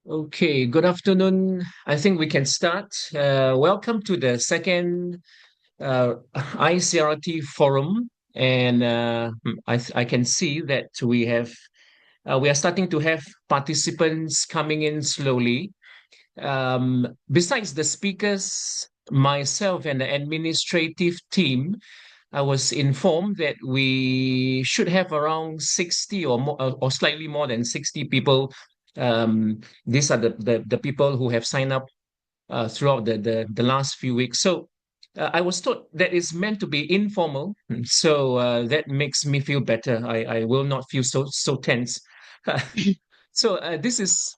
Okay, good afternoon. I think we can start. Welcome to the second ICRT forum, and I can see that we are starting to have participants coming in slowly. Besides the speakers, myself and the administrative team, I was informed that we should have around 60 or more, or slightly more than 60 people. These are the people who have signed up throughout the last few weeks. So I was told that it's meant to be informal. So that makes me feel better. I will not feel so tense. So this is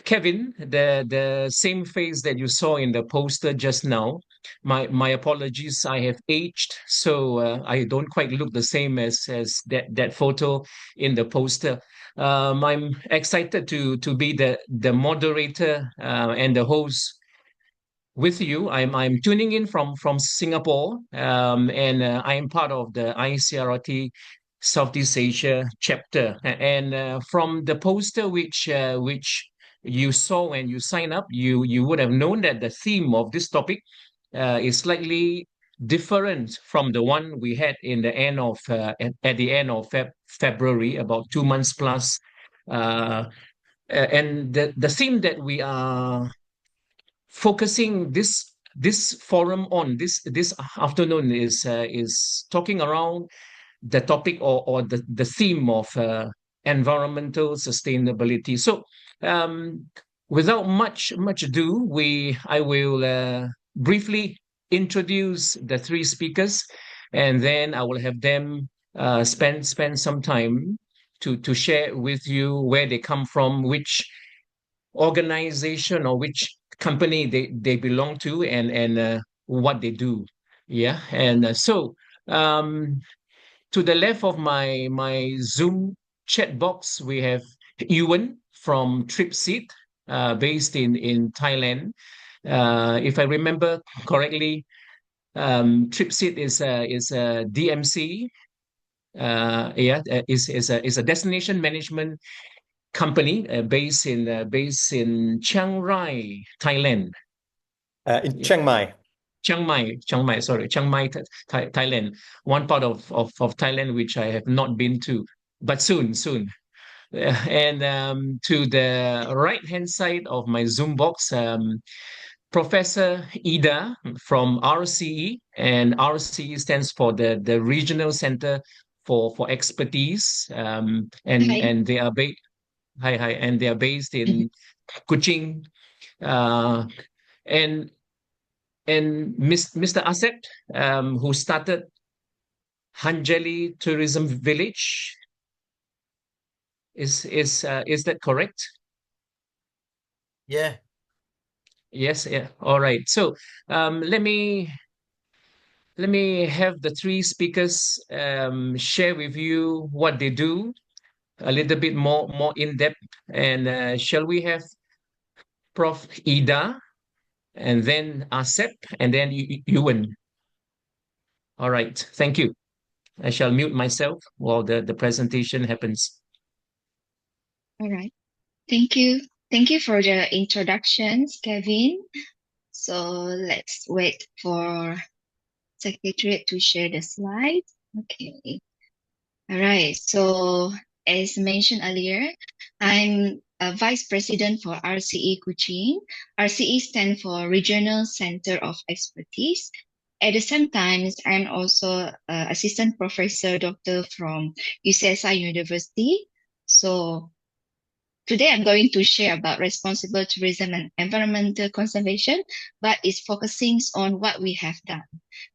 Kevin, the same face that you saw in the poster just now. My apologies. I have aged, so I don't quite look the same as that photo in the poster. I'm excited to be the moderator and the host with you. I'm tuning in from Singapore, and I am part of the ICRT Southeast Asia chapter. And from the poster which you saw when you sign up, you would have known that the theme of this topic is slightly different from the one we had in the end of at the end of February, about 2 months plus. And the theme that we are focusing this forum on this afternoon is talking around the topic or the theme of environmental sustainability. So without much ado, I will briefly introduce the three speakers, and then I will have them spend some time to share with you where they come from, which organization or which company they belong to, and what they do. Yeah, and so to the left of my Zoom chat box, we have Ewan from Tripseed, based in Thailand. If I remember correctly, Tripseed is a DMC. Is a destination management company based in Chiang Rai, Thailand. In Chiang Mai. Chiang Mai, sorry, Chiang Mai, Thailand. One part of Thailand which I have not been to, but soon. And to the right hand side of my Zoom box, Professor Ida from RCE, and RCE stands for the Regional Center for Expertise, and Hi. and they are based. Hi, and they are based in Kuching, uh, and Mr. Asep, who started Hanjali Tourism Village. Is that correct? Yeah. Yes, yeah. All right. So let me have the three speakers share with you what they do a little bit more in depth. And shall we have Prof. Ida, and then Asep, and then Ewan? All right. Thank you. I shall mute myself while the presentation happens. All right. Thank you. Thank you for the introductions, Kevin. So let's wait for Secretariat to share the slide. Okay. All right. So as mentioned earlier, I'm a Vice President for RCE Kuching. RCE stands for Regional Center of Expertise. At the same time, I'm also Assistant Professor Doctor from UCSI University. So today I'm going to share about responsible tourism and environmental conservation, but it's focusing on what we have done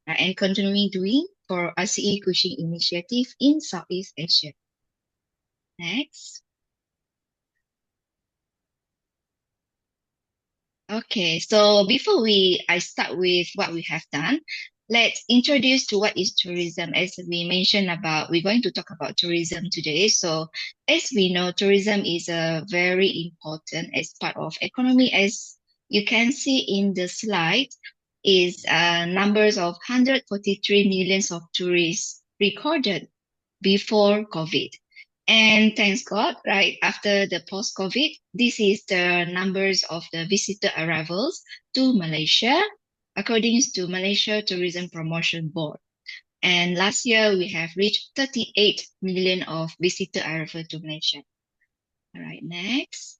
and continuing doing for RCE Kuching initiative in Southeast Asia. Next. Okay, so before I start with what we have done, let's introduce to what is tourism. As we mentioned about, we're going to talk about tourism today. So as we know, tourism is a very important as part of economy. As you can see in the slide, is numbers of 143 millions of tourists recorded before COVID. And thanks God, right after the post-COVID, this is the numbers of the visitor arrivals to Malaysia, according to Malaysia Tourism Promotion Board. And last year, we have reached 38 million of visitor arrival to Malaysia. All right, next.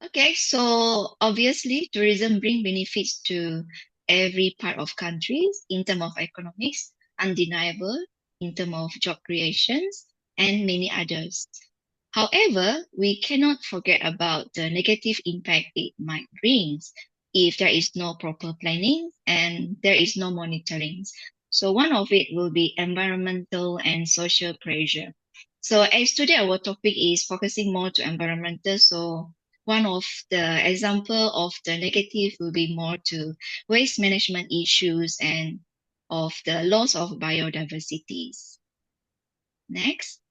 Okay, so obviously, tourism brings benefits to every part of countries in terms of economics, undeniable, in terms of job creations, and many others. However, we cannot forget about the negative impact it might bring if there is no proper planning and there is no monitoring. So one of it will be environmental and social pressure. So as today our topic is focusing more to environmental, so one of the example of the negative will be more to waste management issues and of the loss of biodiversities. Next.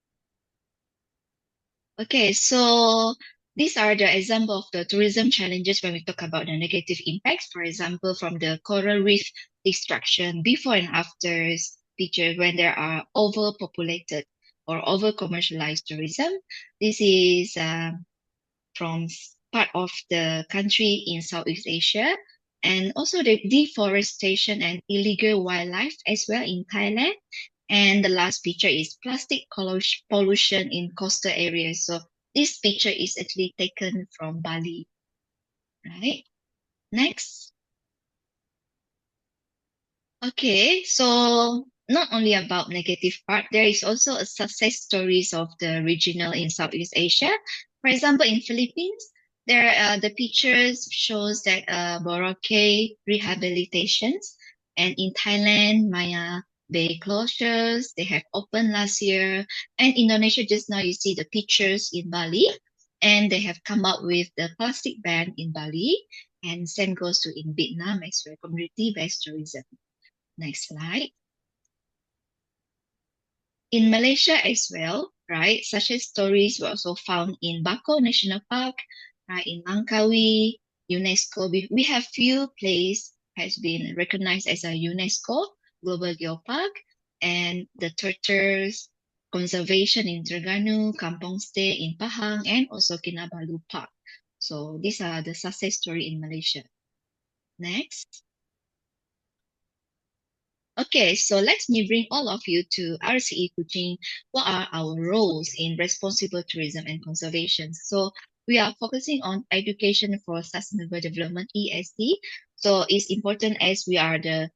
Okay, so these are the example of the tourism challenges when we talk about the negative impacts. For example, from the coral reef destruction before and after picture when there are overpopulated or over commercialized tourism. This is from part of the country in Southeast Asia, and also the deforestation and illegal wildlife as well in Thailand. And the last picture is plastic pollution in coastal areas. So this picture is actually taken from Bali, right? Next. Okay, so not only about negative part, there is also a success stories of the regional in Southeast Asia. For example, in Philippines, there the pictures shows that Boracay rehabilitations, and in Thailand, Maya Bay closures they have opened last year, and Indonesia just now you see the pictures in Bali, and they have come up with the plastic ban in Bali, and same goes to in Vietnam as well, community-based tourism. Next slide. In Malaysia as well, right, such as stories were also found in Bako National Park, right, in Langkawi, UNESCO. We have few places has been recognized as a UNESCO Global Geopark, and the turtles conservation in Terengganu, Kampong Stay in Pahang, and also Kinabalu Park. So these are the success story in Malaysia. Next. Okay, so let me bring all of you to RCE Kuching. What are our roles in responsible tourism and conservation? So we are focusing on education for sustainable development, ESD. So it's important as we are the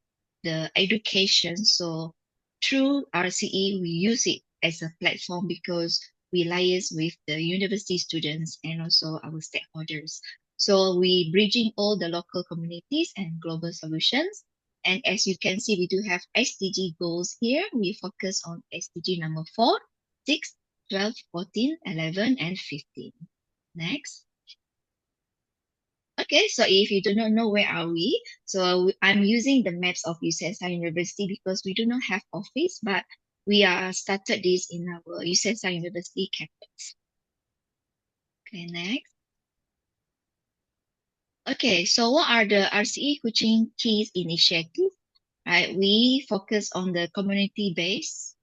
education. So through RCE, we use it as a platform because we liaise with the university students and also our stakeholders. So we bridging all the local communities and global solutions. And as you can see, we do have SDG goals here. We focus on SDG number 4, 6, 12, 14, 11, and 15. Next. Okay, so if you do not know where are we, so I'm using the maps of UCSI University because we do not have office, but we are started this in our UCSI University campus. Okay, next. Okay, so what are the RCE Kuching key initiatives? Right, we focus on the community base,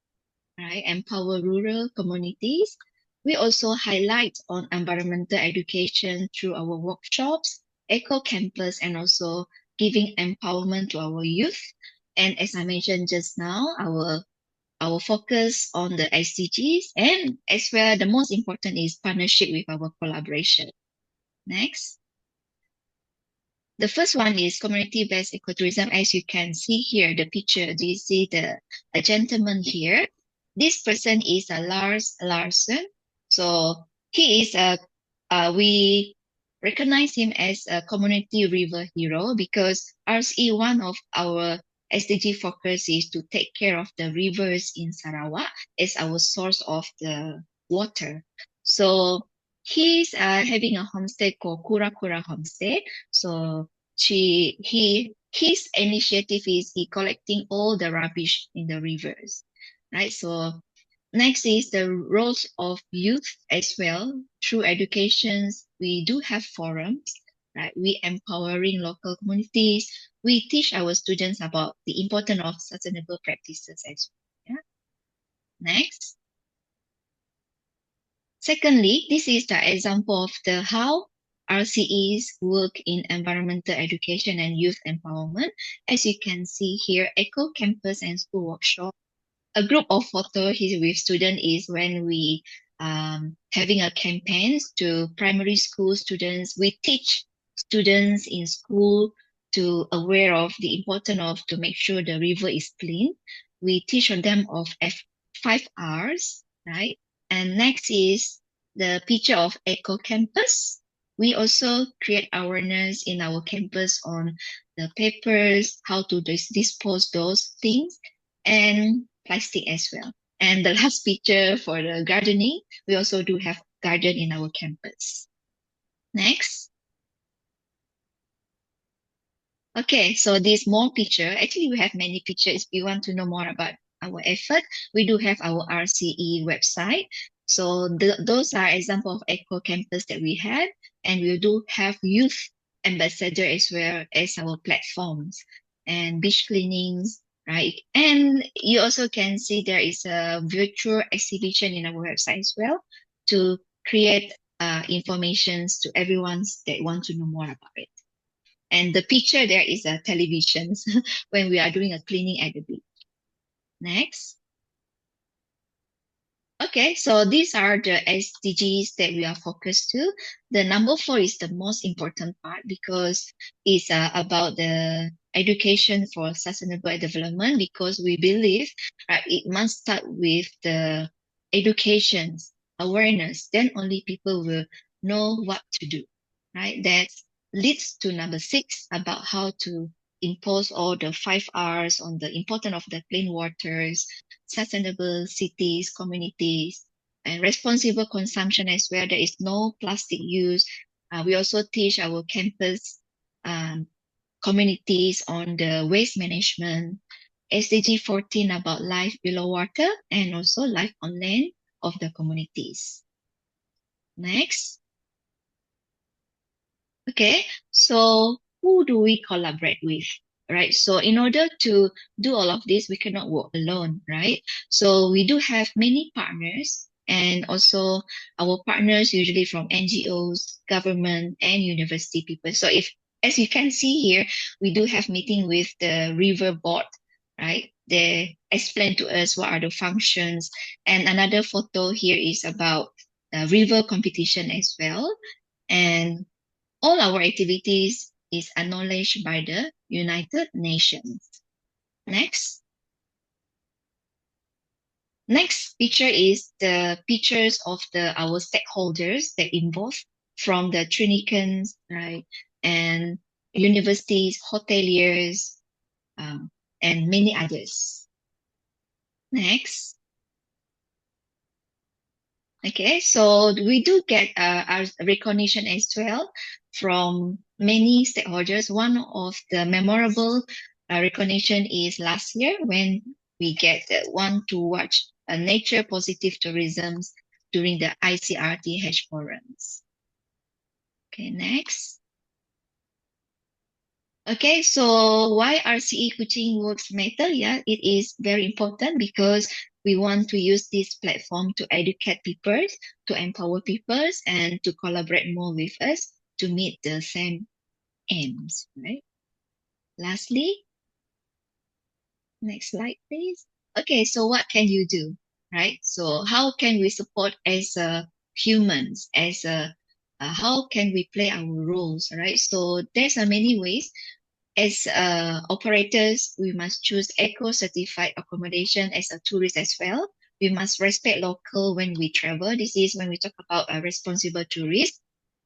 right, empower rural communities. We also highlight on environmental education through our workshops, eco campus, and also giving empowerment to our youth. And as I mentioned just now, our focus on the SDGs, and as well, the most important is partnership with our collaboration. Next. The first one is community-based ecotourism. As you can see here, the picture, do you see a gentleman here? This person is a Lars Larsen. So he is we recognize him as a community river hero because RSE, one of our SDG focus is to take care of the rivers in Sarawak as our source of the water. So he's having a homestay called Kura Kura Homestay. So his initiative is he collecting all the rubbish in the rivers, right? So next is the roles of youth as well. Through educations, we do have forums, right? We empowering local communities. We teach our students about the importance of sustainable practices as well. Yeah? Next. Secondly, this is the example of the how RCEs work in environmental education and youth empowerment. As you can see here, Eco Campus and School Workshop. A group of photo here with students is when we having a campaigns to primary school students. We teach students in school to aware of the importance of to make sure the river is clean. We teach them of 5 Rs, right? And next is the picture of Eco Campus. We also create awareness in our campus on the papers, how to dispose those things, and plastic as well. And the last picture for the gardening, we also do have garden in our campus. Next. Okay, so this more picture, actually we have many pictures. If you want to know more about our effort, we do have our RCE website. So those are example of Eco Campus that we have, and we do have youth ambassador as well as our platforms and beach cleanings, right? And you also can see there is a virtual exhibition in our website as well to create informations to everyone that want to know more about it. And the picture there is a television when we are doing a cleaning at the beach. Next. Okay, so these are the SDGs that we are focused to. The number 4 is the most important part because it's about the education for sustainable development, because we believe it must start with the education, awareness, then only people will know what to do, right? That leads to number 6 about how to impose all the 5 Rs on the importance of the clean waters, sustainable cities, communities, and responsible consumption as well. There is no plastic use. We also teach our campus communities on the waste management. SDG 14 about life below water and also life on land of the communities. Next. Okay, so who do we collaborate with, right? So in order to do all of this, we cannot work alone, right? So we do have many partners, and also our partners usually from NGOs, government, and university people. So as you can see here, we do have meeting with the river board, right? They explain to us what are the functions. And another photo here is about river competition as well. And all our activities is acknowledged by the United Nations. Next. Next picture is the pictures of our stakeholders that involved from the Trinicans, right, and universities, hoteliers, and many others. Next. Okay, so we do get our recognition as well from many stakeholders. One of the memorable recognition is last year when we get one to watch nature positive tourism during the ICRT forums. Okay, next. Okay, so why RCE Kuching works matter? Yeah, it is very important because we want to use this platform to educate people, to empower people, and to collaborate more with us to meet the same aims, right? Lastly, next slide, please. Okay, so what can you do, right? So how can we support as humans, how can we play our roles, right? So there's many ways. As operators, we must choose eco-certified accommodation as a tourist as well. We must respect local when we travel. This is when we talk about a responsible tourist.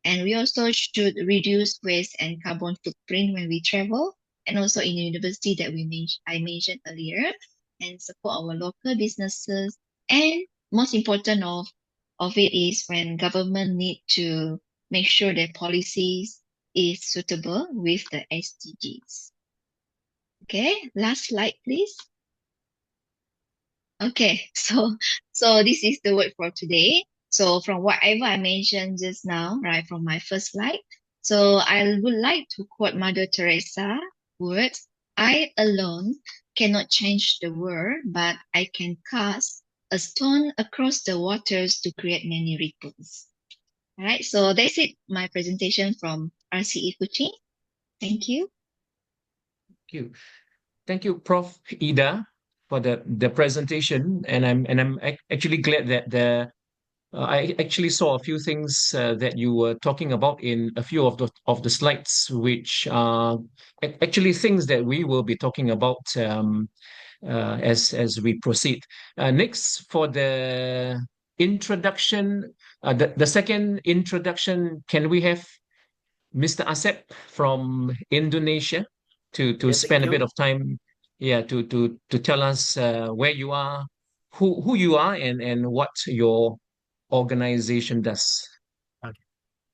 And we also should reduce waste and carbon footprint when we travel. And also in university that I mentioned earlier, and support our local businesses. And most important of it is when government need to make sure that policies is suitable with the SDGs. Okay, last slide, please. Okay, so this is the word for today. So from whatever I mentioned just now, right, from my first slide, so I would like to quote Mother Teresa words: "I alone cannot change the world, but I can cast a stone across the waters to create many ripples. All right, so that's it, my presentation from RCE Kuching. Thank you. Thank you. Thank you, Prof. Ida, for the presentation. And I'm actually glad that I actually saw a few things that you were talking about in a few of the slides, which are actually things that we will be talking about as we proceed. Next, for the introduction, the second introduction, can we have Mr. Asep from Indonesia to Yeah, thank spend a bit you. of time, yeah, to tell us where you are, who you are, and what your organization does. Okay.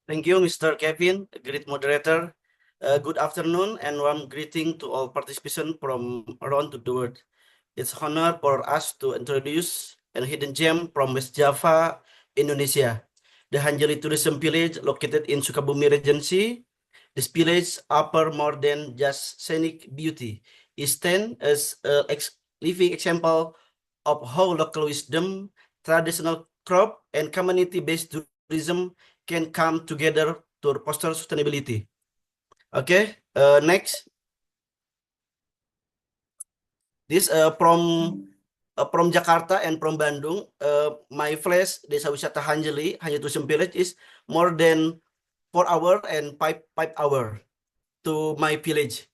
Thank you, Mr. Kevin, a great moderator. Good afternoon and warm greeting to all participants from around the world. It's honor for us to introduce a hidden gem from West Java, Indonesia, the Hanjeli Tourism Village located in Sukabumi Regency. This village offers more than just scenic beauty. It stands as a living example of how local wisdom, traditional crop, and community-based tourism can come together to foster sustainability. Okay, next. This from Jakarta and from Bandung. My place Desa Wisata Hanjeli Tourism Village is more than 4 hours and 5 hours to my village.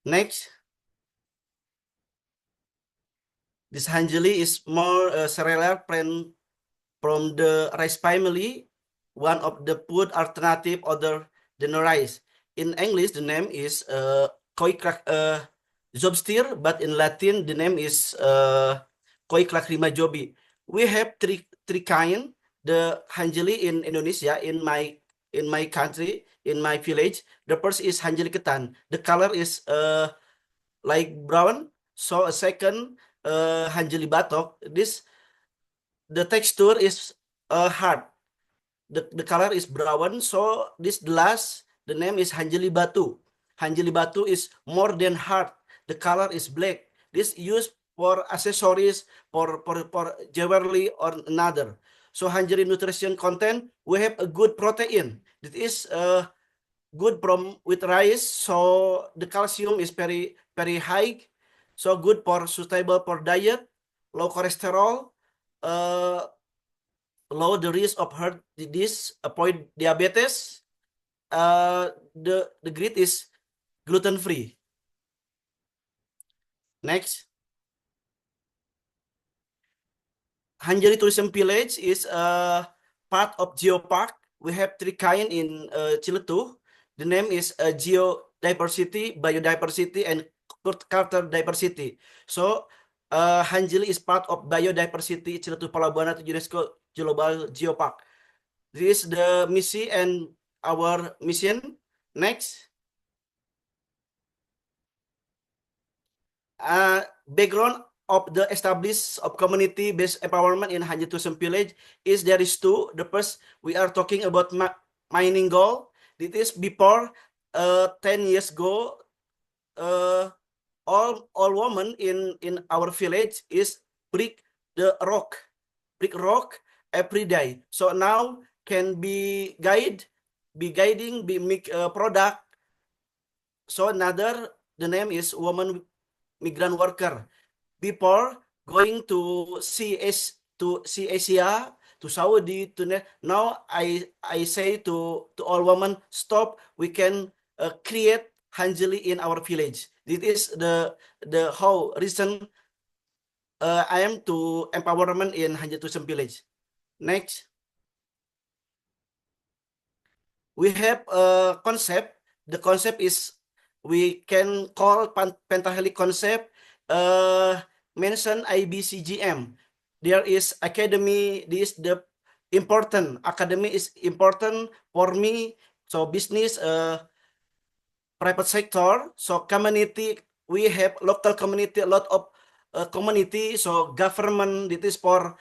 Next. This Hanjeli is more cereal friend from the rice family, one of the food alternative other than rice. In English, the name is koi zobstir, but in Latin, the name is koi klakrima jobi. We have three kind. The Hanjeli in Indonesia, in my country, in my village. The first is Hanjeli ketan. The color is like brown. So a second Hanjeli batok. The texture is hard. The color is brown. So this last, the name is Hanjeli batu. Hanjeli batu is more than hard. The color is black. This used for accessories, for jewelry or another. So Hanjeli nutrition content, we have a good protein. It is good from with rice. So the calcium is very high. So good for suitable for diet, low cholesterol, low the risk of heart disease, avoid diabetes. The grit is gluten free. Next. Hanjeli Tourism Village is part of Geopark. We have three kind in Ciletuh. The name is geodiversity, biodiversity, and cultural diversity. So Hanjeli is part of biodiversity Ciletuh Palabuhan atau UNESCO Global Geopark. This is the mission and our mission. Next. Background of the established of community-based empowerment in Hanjeli Tourism Village is there is two. The first, we are talking about mining goal. It is before 10 years ago, all women in our village is brick rock every day. So now can be guiding, be make product. So another, the name is woman migrant worker. Before going to Asia, to Saudi, now I say to all women, stop. We can create Hanjeli in our village. This is the how reason I am to empowerment in Hanjeli Tourism Village. Next. We have a concept. The concept is we can call pentahelic concept. Mention IBCGM. There is academy. This the important academy is important for me. So business, private sector. So community, we have local community, a lot of community. So government, it is for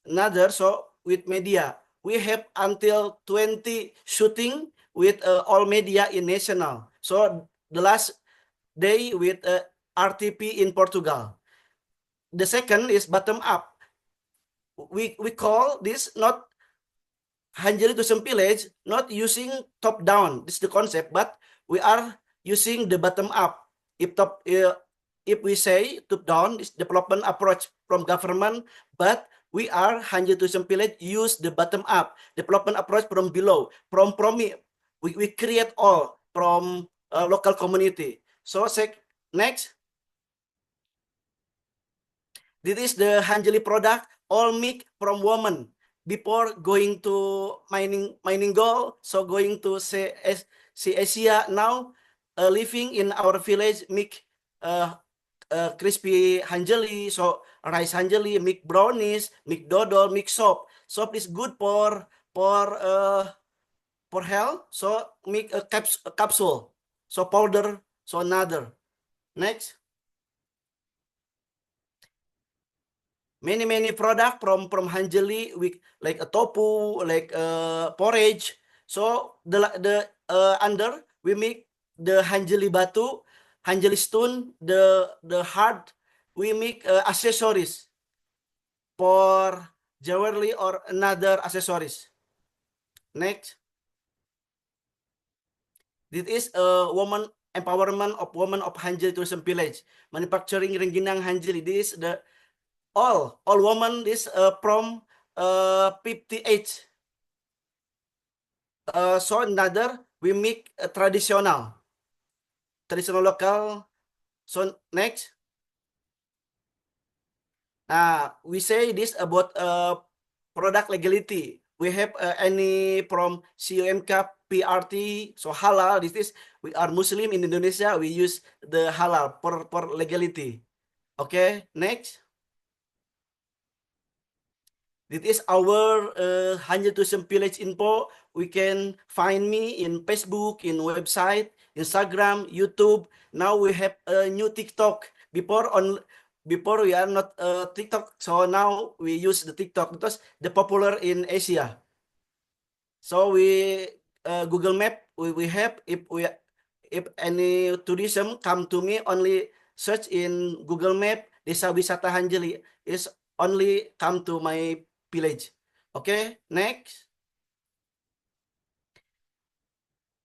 another. So with media, we have until 20 shooting with all media in national. So the last day with RTP in Portugal. the second is bottom up. We call this not Hanjali Tourism Village, not using top down. This is the concept, but we are using the bottom up. If we say top down, this development approach from government, but we are Hanjali Tourism Village use the bottom up development approach from below. We create all from local community. So next. This is the Hanjali product, all made from women. Before going to mining gold, so going to ICRT-SEA now, living in our village, make crispy Hanjali, so rice Hanjali, make brownies, make dodol, make soap. Soap is good for health, so make a capsule, so powder, so another. Next. Many product from Hanjali, like a tofu, like porridge. So the under we make the Hanjali batu, Hanjali stone, the hard we make accessories for jewelry or another accessories. Next. This is a woman empowerment of women of Hanjali Tourism Village, manufacturing rengginang Hanjali. This is the all women is from 58. So another we make traditional local. So next, we say this about product legality. We have any from COMK, PRT, so halal. This is we are Muslim in Indonesia. We use the halal for legality. Okay, next. This is our Hanjali Tourism Village info. We can find me in Facebook, in website, Instagram, YouTube. Now we have a new TikTok. Before we are not TikTok, so now we use the TikTok because the popular in Asia. So we Google Map we have if any tourism come to me, only search in Google Map Desa Wisata Hanjali is only come to my village. Okay, next.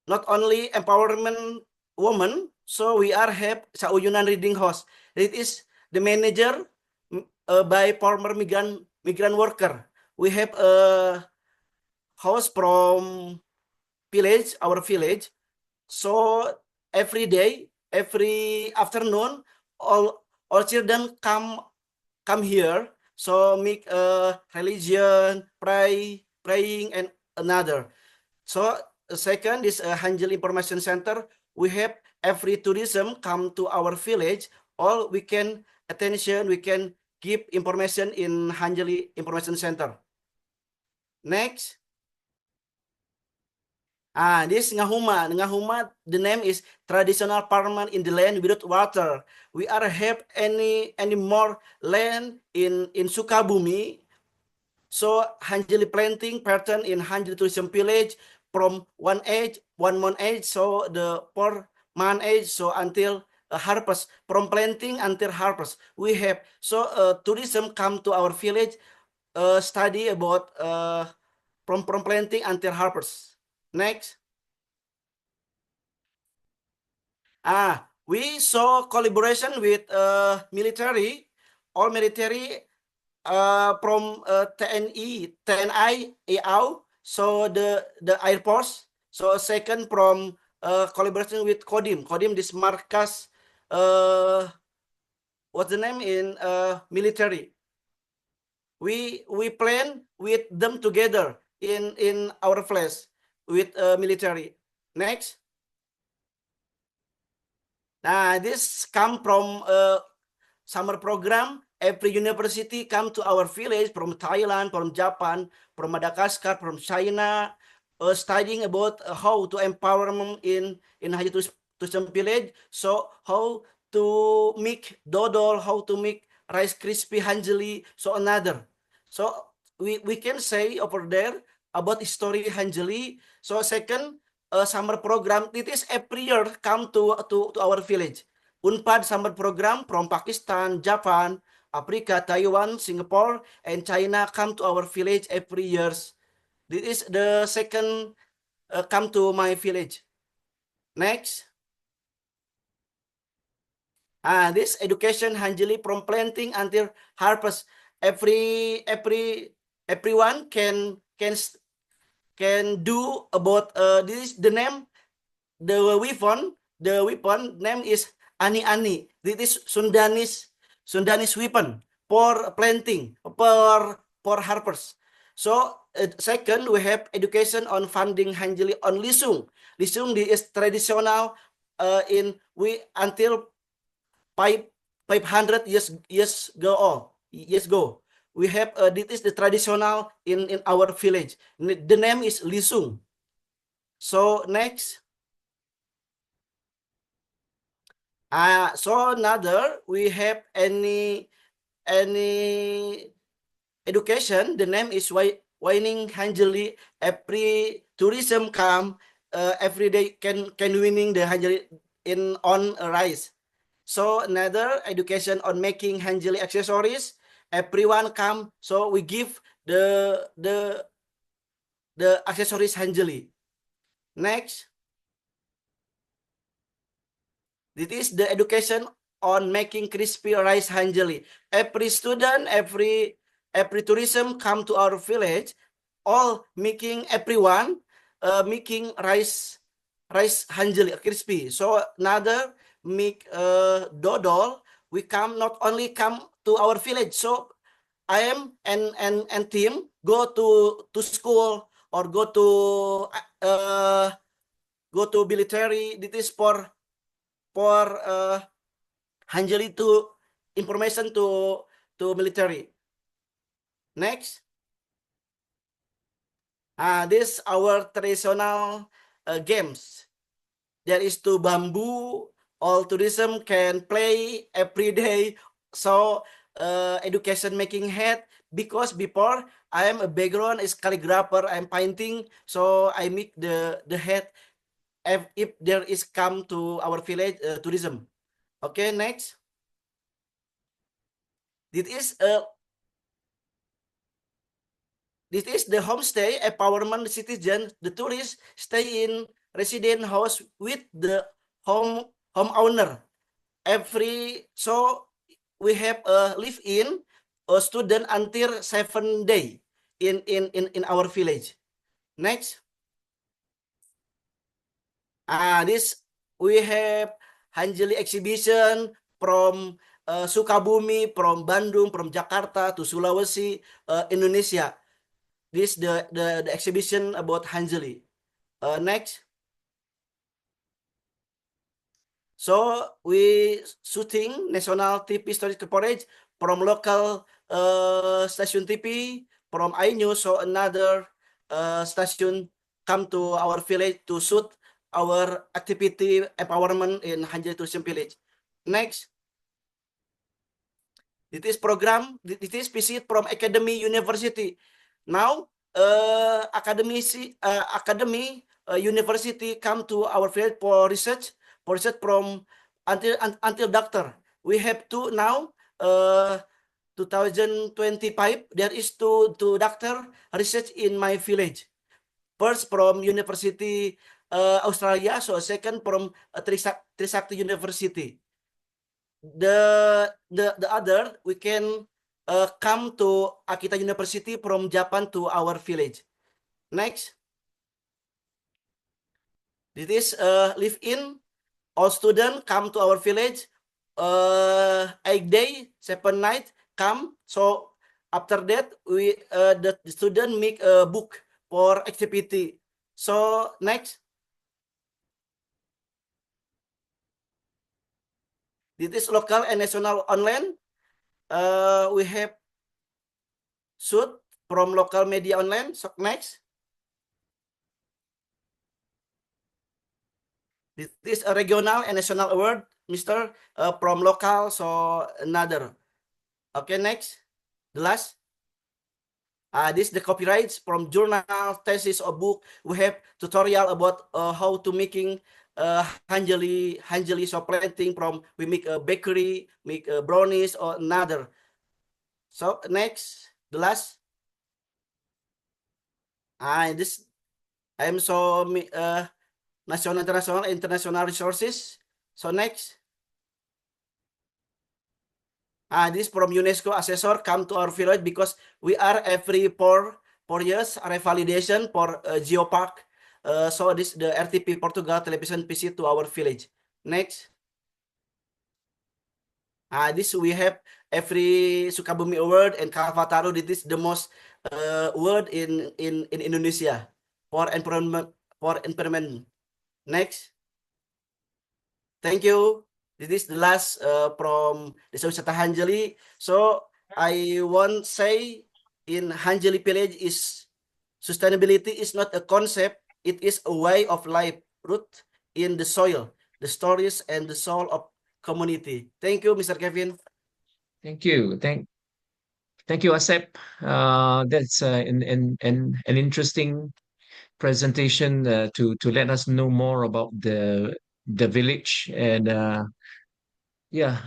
Not only empowerment woman, so we are have Sauyunan Reading House. It is the manager by former migrant worker. We have a house from village, our village. So every day, every afternoon, all children come here. So make a religion, praying, and another. So second is a Hanjali Information Center. We have every tourism come to our village. All we can attention, we can give information in Hanjali Information Center. Next. This Ngahuma. Ngahuma, the name is traditional farmer in the land without water. We are have any more land in Sukabumi. So Hanjali planting pattern in Hanjali Tourism Village from 1 month age, so the 4-month age, so until harvest, from planting until harvest. We have so tourism come to our village, study about from planting until harvest. Next. We saw collaboration with military, all military from TNI, AAU, so the Air Force. So second from collaboration with Kodim. Kodim, this Markas, what's the name in military? We plan with them together in our place with military. Next. This come from summer program. Every university come to our village from Thailand, from Japan, from Madagascar, from China, studying about how to empowerment in Hanjali Tourism Village. So how to make dodol, how to make rice crispy Hanjali, so another. So we can say over there about history Hanjali. So second, summer program, it is every year come to our village. UNPAD summer program from Pakistan, Japan, Africa, Taiwan, Singapore, and China come to our village every years. This is the second come to my village. Next. This education Hanjali from planting until harvest. Everyone can do about this is the name. The weapon name is ani. This is Sundanese weapon for planting, for harvest. So second, we have education on funding Hanjali on Lisung. Lisung is traditional until 500 years go. We have this is the traditional in our village. The name is Lisung. So next. So another we have any education. The name is Winning Hanjali. Every tourism come every day can winning the Hanjali on a rise. So another education on making Hanjali accessories. Everyone come, so we give the accessories Hanjali. Next. This is the education on making crispy rice Hanjali. Every student, every tourism come to our village, all making everyone making rice Hanjali crispy. So another make dodol. We come not only come to our village. So I am and team go to school or go to military. This is for Hanjali to information to military. Next. This our traditional games. There is to bamboo. All tourism can play every day. So education making head, because before I am a background is calligrapher. I'm painting, so I make the head if there is come to our village tourism. Okay, next. This is the homestay empowerment citizen. The tourists stay in resident house with the homeowner. So we have a live in a student until 7 days in our village. Next. This we have Hanjali exhibition from Sukabumi, from Bandung, from Jakarta to Sulawesi, Indonesia. This the exhibition about Hanjali. Next. So we shooting national TV story coverage from local station TV, from iNews. So another station come to our village to shoot our activity empowerment in Hanjali Tourism Village. Next. This program, this is visit from academy university. Now academy university come to our village for research from until doctor. We have two now 2025 there is two doctor research in my village. First from University Australia, so second from Trisakti University. The other we can come to Akita University from Japan to our village. Next. This is live in. All students come to our village 8 day, 7 night come. So after that we the student make a book for activity. So next. This is local and national online. We have shoot from local media online. So next. This is a regional and national award, Mr. From local, so another. Okay, next. The last. This is the copyrights from journal, thesis, or book. We have tutorial about how to making Hanjali so planting from we make a bakery, make brownies or another. So next, the last. This I'm so national, international resources. So next. This from UNESCO assessor come to our village because we are every 4 years revalidation for geopark. So this the RTP Portugal television visit to our village. Next. This we have every Sukabumi Award and Kalpataru. This is the most award in Indonesia for environment. Next. Thank you. This is the last from Desa Wisata Hanjeli. So I want say in Hanjeli village is sustainability is not a concept. It is a way of life, root in the soil, the stories and the soul of community. Thank you, Mr. Kevin. Thank you. Thank you, Asep. That's an interesting presentation to let us know more about the village. And yeah,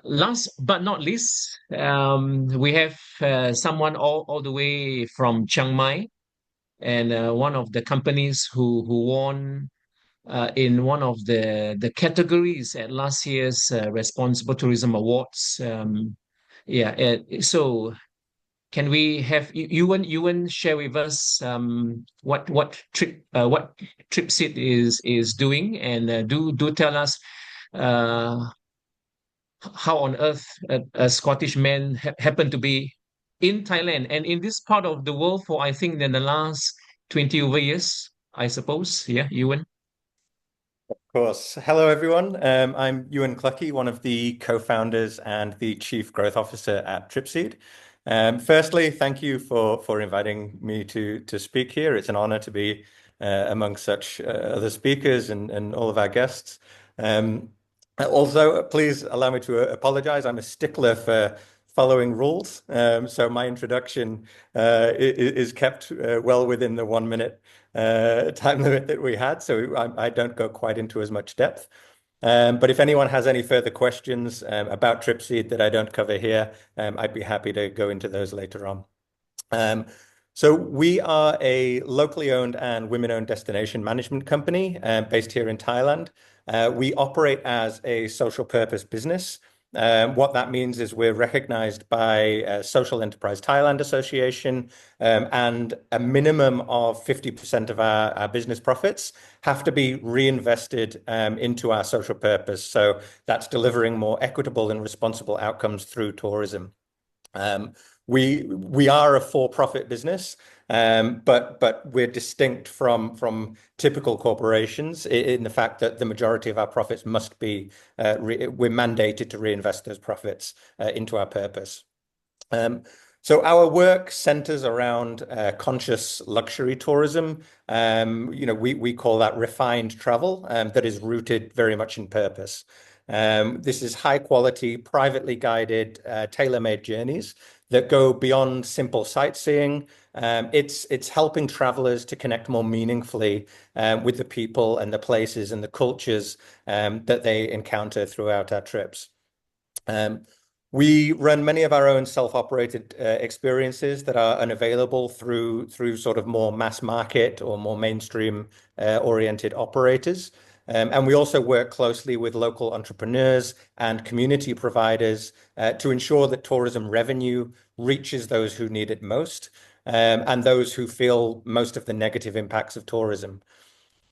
last but not least, we have someone all the way from Chiang Mai, and one of the companies who won in one of the categories at last year's Responsible Tourism Awards. So can we have Ewan share with us what TripSeed is doing, and do tell us uh, how on earth a Scottish man happened to be in Thailand and in this part of the world for I think in the last 20 over years, I suppose. Yeah, Ewan. Of course. Hello, everyone. I'm Ewan Clucky, one of the co-founders and the Chief Growth Officer at TripSeed. Firstly, thank you for inviting me to speak here. It's an honor to be among such other speakers and all of our guests. Also, please allow me to apologize. I'm a stickler for following rules. So my introduction is kept well within the 1 minute time limit that we had. So I don't go quite into as much depth. But if anyone has any further questions about TripSeed that I don't cover here, I'd be happy to go into those later on. So we are a locally owned and women-owned destination management company based here in Thailand. We operate as a social purpose business. What that means is we're recognized by Social Enterprise Thailand Association, and a minimum of 50% of our business profits have to be reinvested into our social purpose. So that's delivering more equitable and responsible outcomes through tourism. We are a for-profit business, but we're distinct from typical corporations in the fact that the majority of our profits must be we're mandated to reinvest those profits into our purpose. So our work centers around conscious luxury tourism. We call that refined travel that is rooted very much in purpose. This is high quality, privately guided, tailor-made journeys that go beyond simple sightseeing. It's helping travelers to connect more meaningfully with the people and the places and the cultures that they encounter throughout our trips. We run many of our own self-operated experiences that are unavailable through sort of more mass market or more mainstream oriented operators. And we also work closely with local entrepreneurs and community providers to ensure that tourism revenue reaches those who need it most, and those who feel most of the negative impacts of tourism.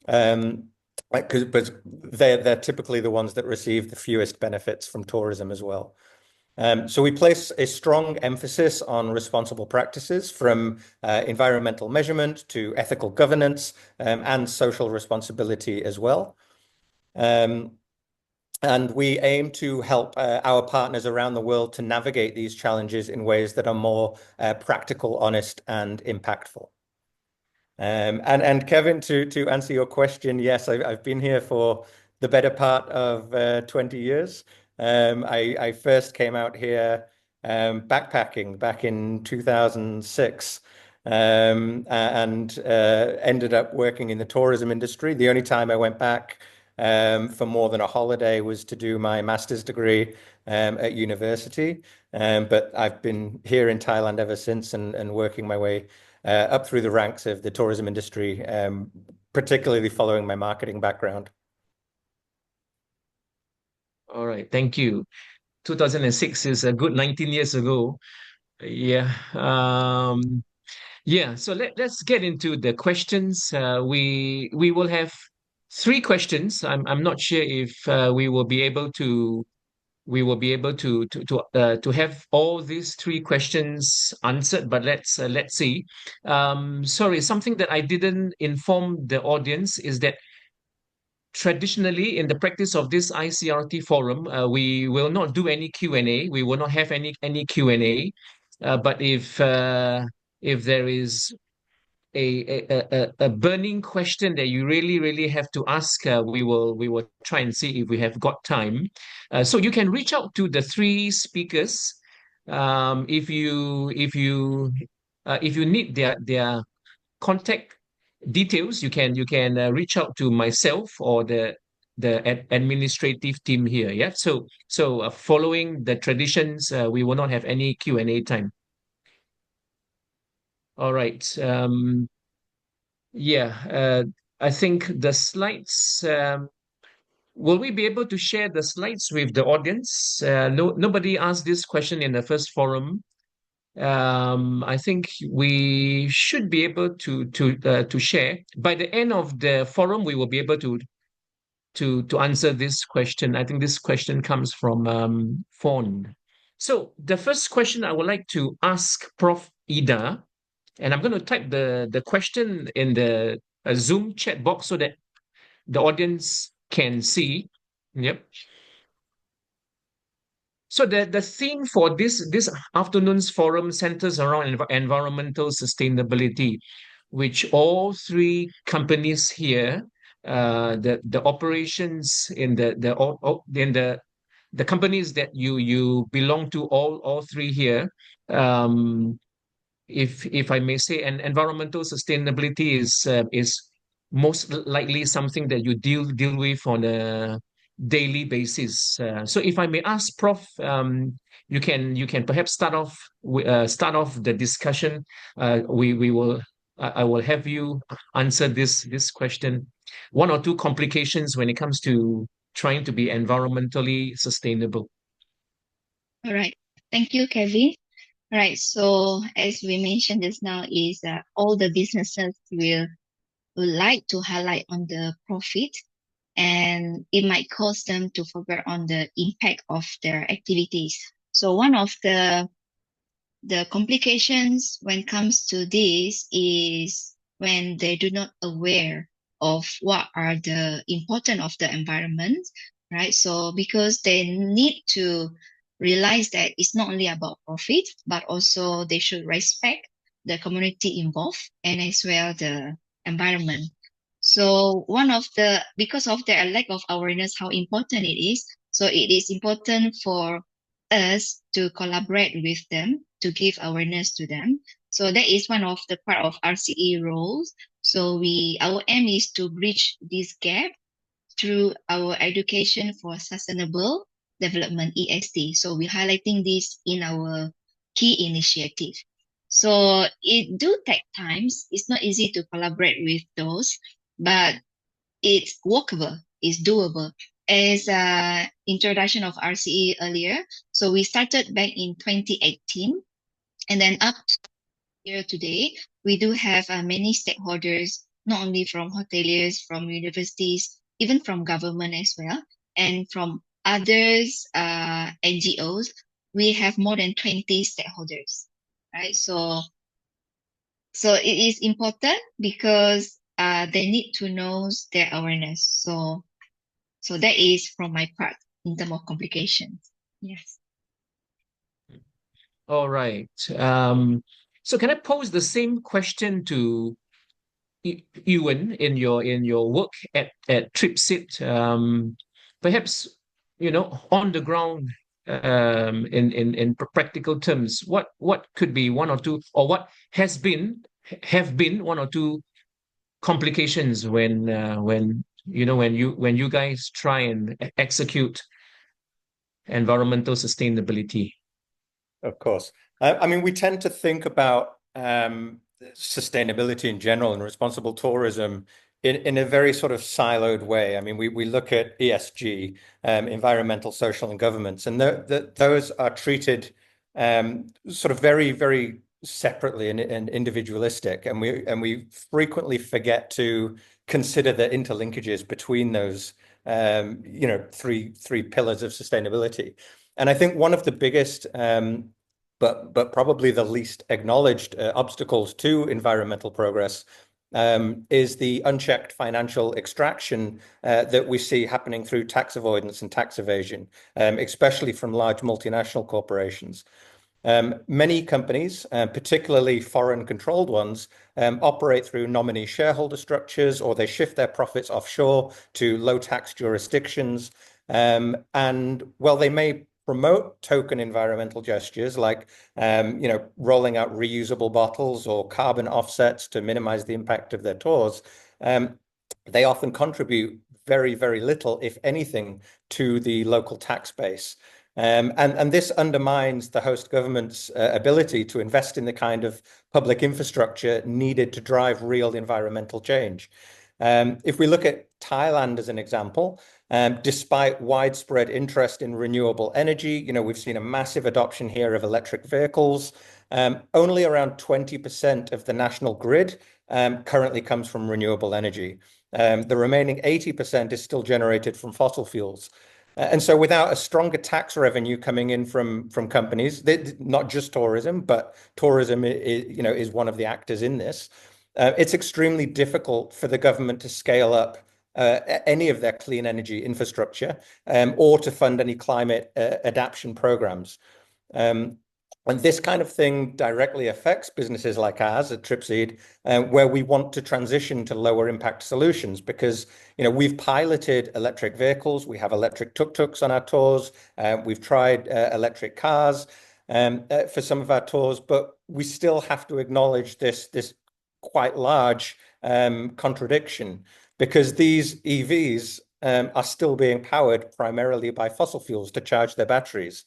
But they're typically the ones that receive the fewest benefits from tourism as well. So we place a strong emphasis on responsible practices, from environmental measurement to ethical governance and social responsibility as well. And we aim to help our partners around the world to navigate these challenges in ways that are more practical, honest, and impactful. And Kevin, to answer your question, yes, I've been here for the better part of 20 years. I first came out here backpacking back in 2006, and ended up working in the tourism industry. The only time I went back for more than a holiday was to do my master's degree at university. But I've been here in Thailand ever since and working my way up through the ranks of the tourism industry, particularly following my marketing background. All right, thank you. 2006 is a good 19 years ago. Yeah. Yeah, so let's get into the questions. We will have three questions. I'm not sure if we will be able to have all these three questions answered, but let's see. Sorry, something that I didn't inform the audience is that traditionally in the practice of this ICRT forum, we will not do any Q&A. We will not have any Q&A. But if there is a burning question that you really have to ask, we will try and see if we have got time. So you can reach out to the three speakers if you need their contact details. You can reach out to myself or the administrative team here. Yeah. So following the traditions, we will not have any Q&A time. All right. Yeah, I think the slides, will we be able to share the slides with the audience? Nobody asked this question in the first forum. I think we should be able to share. By the end of the forum, we will be able to answer this question. I think this question comes from Fawn. So the first question I would like to ask Prof. Ida, and I'm going to type the question in the Zoom chat box so that the audience can see. Yep. So the theme for this afternoon's forum centers around environmental sustainability, which all three companies here, the operations in the companies that you belong to, all three here, if I may say, and environmental sustainability is most likely something that you deal with on a daily basis. So if I may ask, Prof, you can perhaps start off the discussion. I will have you answer this question. One or two complications when it comes to trying to be environmentally sustainable. All right. Thank you, Kevin. Right. So as we mentioned just now, is all the businesses will like to highlight on the profit, and it might cause them to forget on the impact of their activities. So one of the complications when it comes to this is when they do not aware of what are the important of the environment, right? So because they need to realize that it's not only about profit, but also they should respect the community involved and as well the environment. So because of their lack of awareness how important it is, so it is important for us to collaborate with them to give awareness to them. So that is one of the part of RCE roles. So our aim is to bridge this gap through our education for sustainable development, ESD. So we're highlighting this in our key initiative. So it do take times. It's not easy to collaborate with those, but it's workable, it's doable. As introduction of RCE earlier, so we started back in 2018, and then up to here today, we do have many stakeholders, not only from hoteliers, from universities, even from government as well, and from others NGOs. We have more than 20 stakeholders, right? So it is important because they need to know their awareness. So that is from my part in terms of complications. Yes. All right. So can I pose the same question to Ewan in your work at TripSit? Perhaps on the ground, in practical terms, what could be one or two, or what have been one or two complications when when you guys try and execute environmental sustainability? Of course. I mean, we tend to think about sustainability in general and responsible tourism in a very sort of siloed way. I mean, we look at ESG, environmental, social, and governance, and those are treated sort of very, very separately and individualistic, and we frequently forget to consider the interlinkages between those three pillars of sustainability. And I think one of the biggest, but probably the least acknowledged obstacles to environmental progress is the unchecked financial extraction that we see happening through tax avoidance and tax evasion, especially from large multinational corporations. Many companies, particularly foreign-controlled ones, operate through nominee shareholder structures, or they shift their profits offshore to low-tax jurisdictions. And while they may promote token environmental gestures like rolling out reusable bottles or carbon offsets to minimize the impact of their tours, they often contribute very, very little, if anything, to the local tax base. And this undermines the host government's ability to invest in the kind of public infrastructure needed to drive real environmental change. If we look at Thailand as an example, despite widespread interest in renewable energy, we've seen a massive adoption here of electric vehicles. Only around 20% of the national grid currently comes from renewable energy. The remaining 80% is still generated from fossil fuels. And so without a stronger tax revenue coming in from companies, not just tourism, but tourism is one of the actors in this, it's extremely difficult for the government to scale up any of their clean energy infrastructure or to fund any climate adaptation programs. And this kind of thing directly affects businesses like ours at Tripseed, where we want to transition to lower impact solutions because we've piloted electric vehicles, we have electric tuk-tuks on our tours, we've tried electric cars for some of our tours, but we still have to acknowledge this quite large contradiction because these EVs are still being powered primarily by fossil fuels to charge their batteries.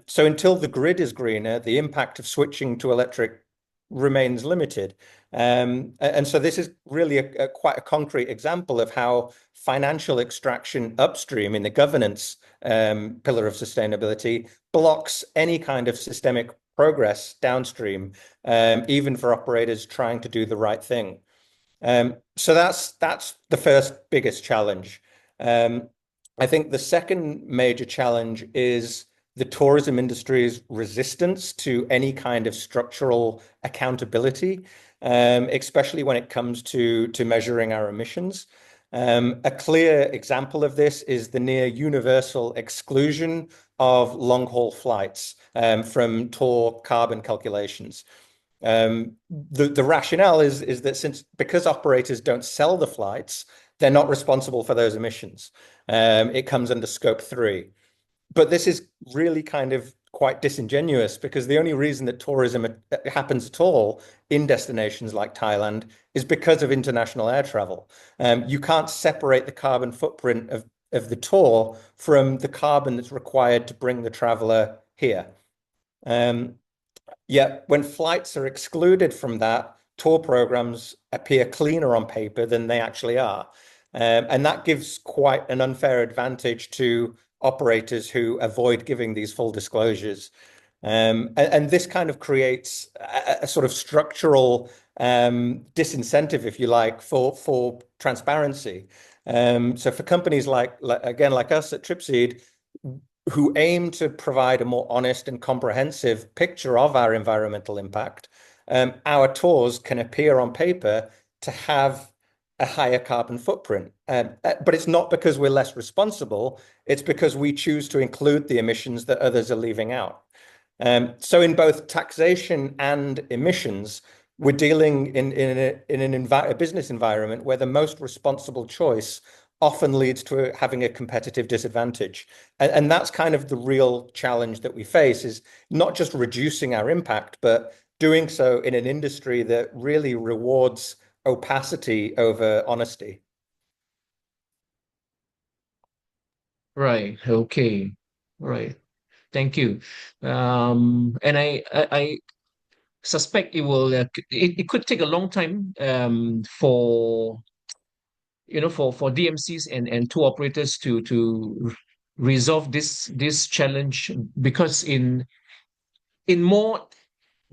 So until the grid is greener, the impact of switching to electric remains limited. And so this is really quite a concrete example of how financial extraction upstream in the governance pillar of sustainability blocks any kind of systemic progress downstream, even for operators trying to do the right thing. So that's the first biggest challenge. I think the second major challenge is the tourism industry's resistance to any kind of structural accountability, especially when it comes to measuring our emissions. A clear example of this is the near universal exclusion of long-haul flights from tour carbon calculations. The rationale is that because operators don't sell the flights, they're not responsible for those emissions. It comes under scope 3. But this is really kind of quite disingenuous because the only reason that tourism happens at all in destinations like Thailand is because of international air travel. You can't separate the carbon footprint of the tour from the carbon that's required to bring the traveler here. Yet when flights are excluded from that, tour programs appear cleaner on paper than they actually are. And that gives quite an unfair advantage to operators who avoid giving these full disclosures. And this kind of creates a sort of structural disincentive, if you like, for transparency. So for companies like us at Tripseed, who aim to provide a more honest and comprehensive picture of our environmental impact, our tours can appear on paper to have a higher carbon footprint. But it's not because we're less responsible, it's because we choose to include the emissions that others are leaving out. So in both taxation and emissions, we're dealing in a business environment where the most responsible choice often leads to having a competitive disadvantage. And that's kind of the real challenge that we face, is not just reducing our impact, but doing so in an industry that really rewards opacity over honesty. Right. Okay. Right. Thank you. And I suspect it will it could take a long time for for DMCs and tour operators to resolve this challenge, because in more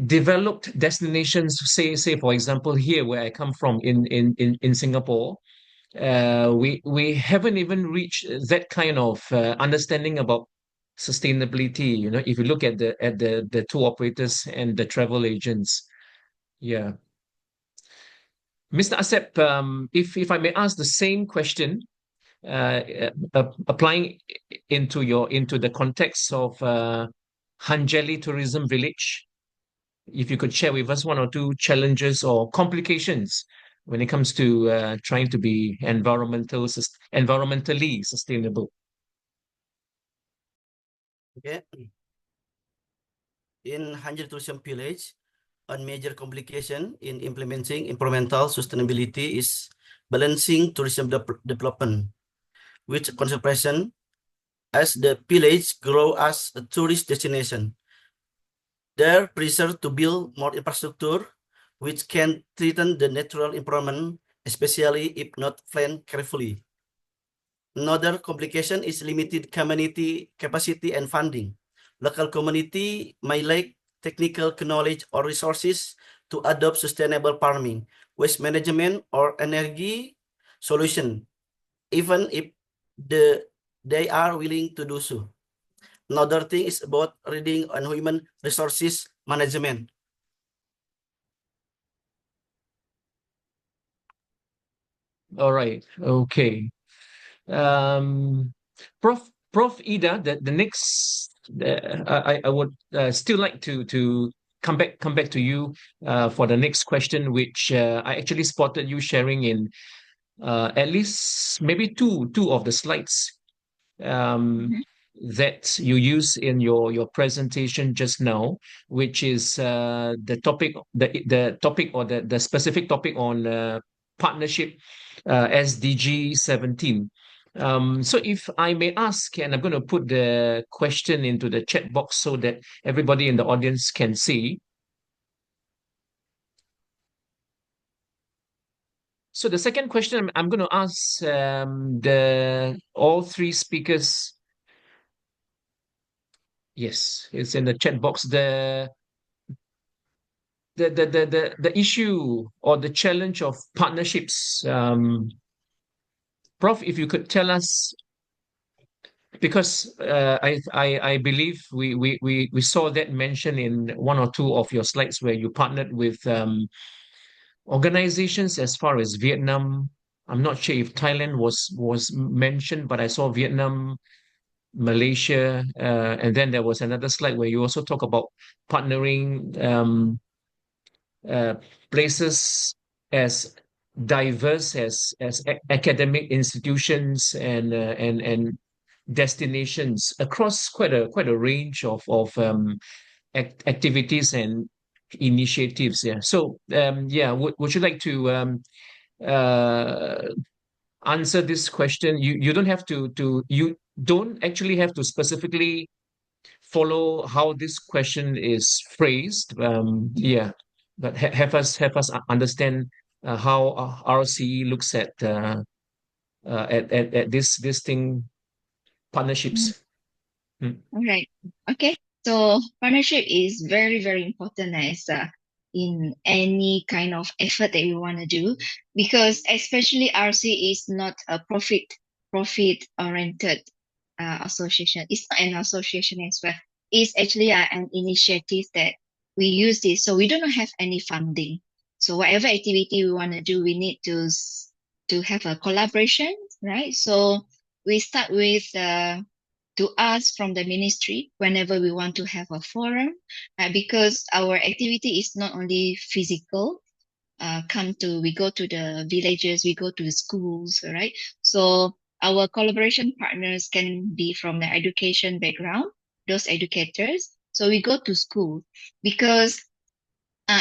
developed destinations, say for example here where I come from in Singapore, we haven't even reached that kind of understanding about sustainability. If you look at the tour operators and the travel agents. Yeah. Mr. Asep, if I may ask the same question, applying into the context of Hanjeli Tourism Village, if you could share with us one or two challenges or complications when it comes to trying to be environmentally sustainable. Okay. In Hanjeli Tourism Village, a major complication in implementing environmental sustainability is balancing tourism development with conservation, as the village grows as a tourist destination. There pressure to build more infrastructure, which can threaten the natural environment, especially if not planned carefully. Another complication is limited community capacity and funding. Local community may lack technical knowledge or resources to adopt sustainable farming, waste management, or energy solution, even if they are willing to do so. Another thing is about reading and human resources management. All right. Okay. Um, Prof. Ida, the next, I would still like to come back to you for the next question, which I actually spotted you sharing in at least maybe two of the slides um, Mhm. that you use in your presentation just now, which is the topic, or the specific topic on partnership, SDG 17. So if I may ask, and I'm going to put the question into the chat box so that everybody in the audience can see. So the second question I'm going to ask the all three speakers. Yes, it's in the chat box. The issue or the challenge of partnerships. Prof, if you could tell us, because I believe we saw that mentioned in one or two of your slides where you partnered with organizations as far as Vietnam. I'm not sure if Thailand was mentioned, but I saw Vietnam, Malaysia, and then there was another slide where you also talk about partnering uh, places as diverse as academic institutions and destinations across quite a range of activities and initiatives. Yeah. So yeah, would you like to uh, answer this question? You don't have to you don't actually have to specifically follow how this question is phrased. Yeah, but have us understand how RCE looks at this thing, Mm. partnerships. Mm. All right. Okay. So partnership is very, very important as in any kind of effort that you want to do, because especially RC is not a profit oriented association. It's not an association as well. It's actually an initiative that we use this. So we don't have any funding. So whatever activity we want to do, we need to have a collaboration, right? So we start with to ask from the ministry whenever we want to have a forum, because our activity is not only physical. We go to the villages, we go to the schools, right? So our collaboration partners can be from the education background, those educators. So we go to school because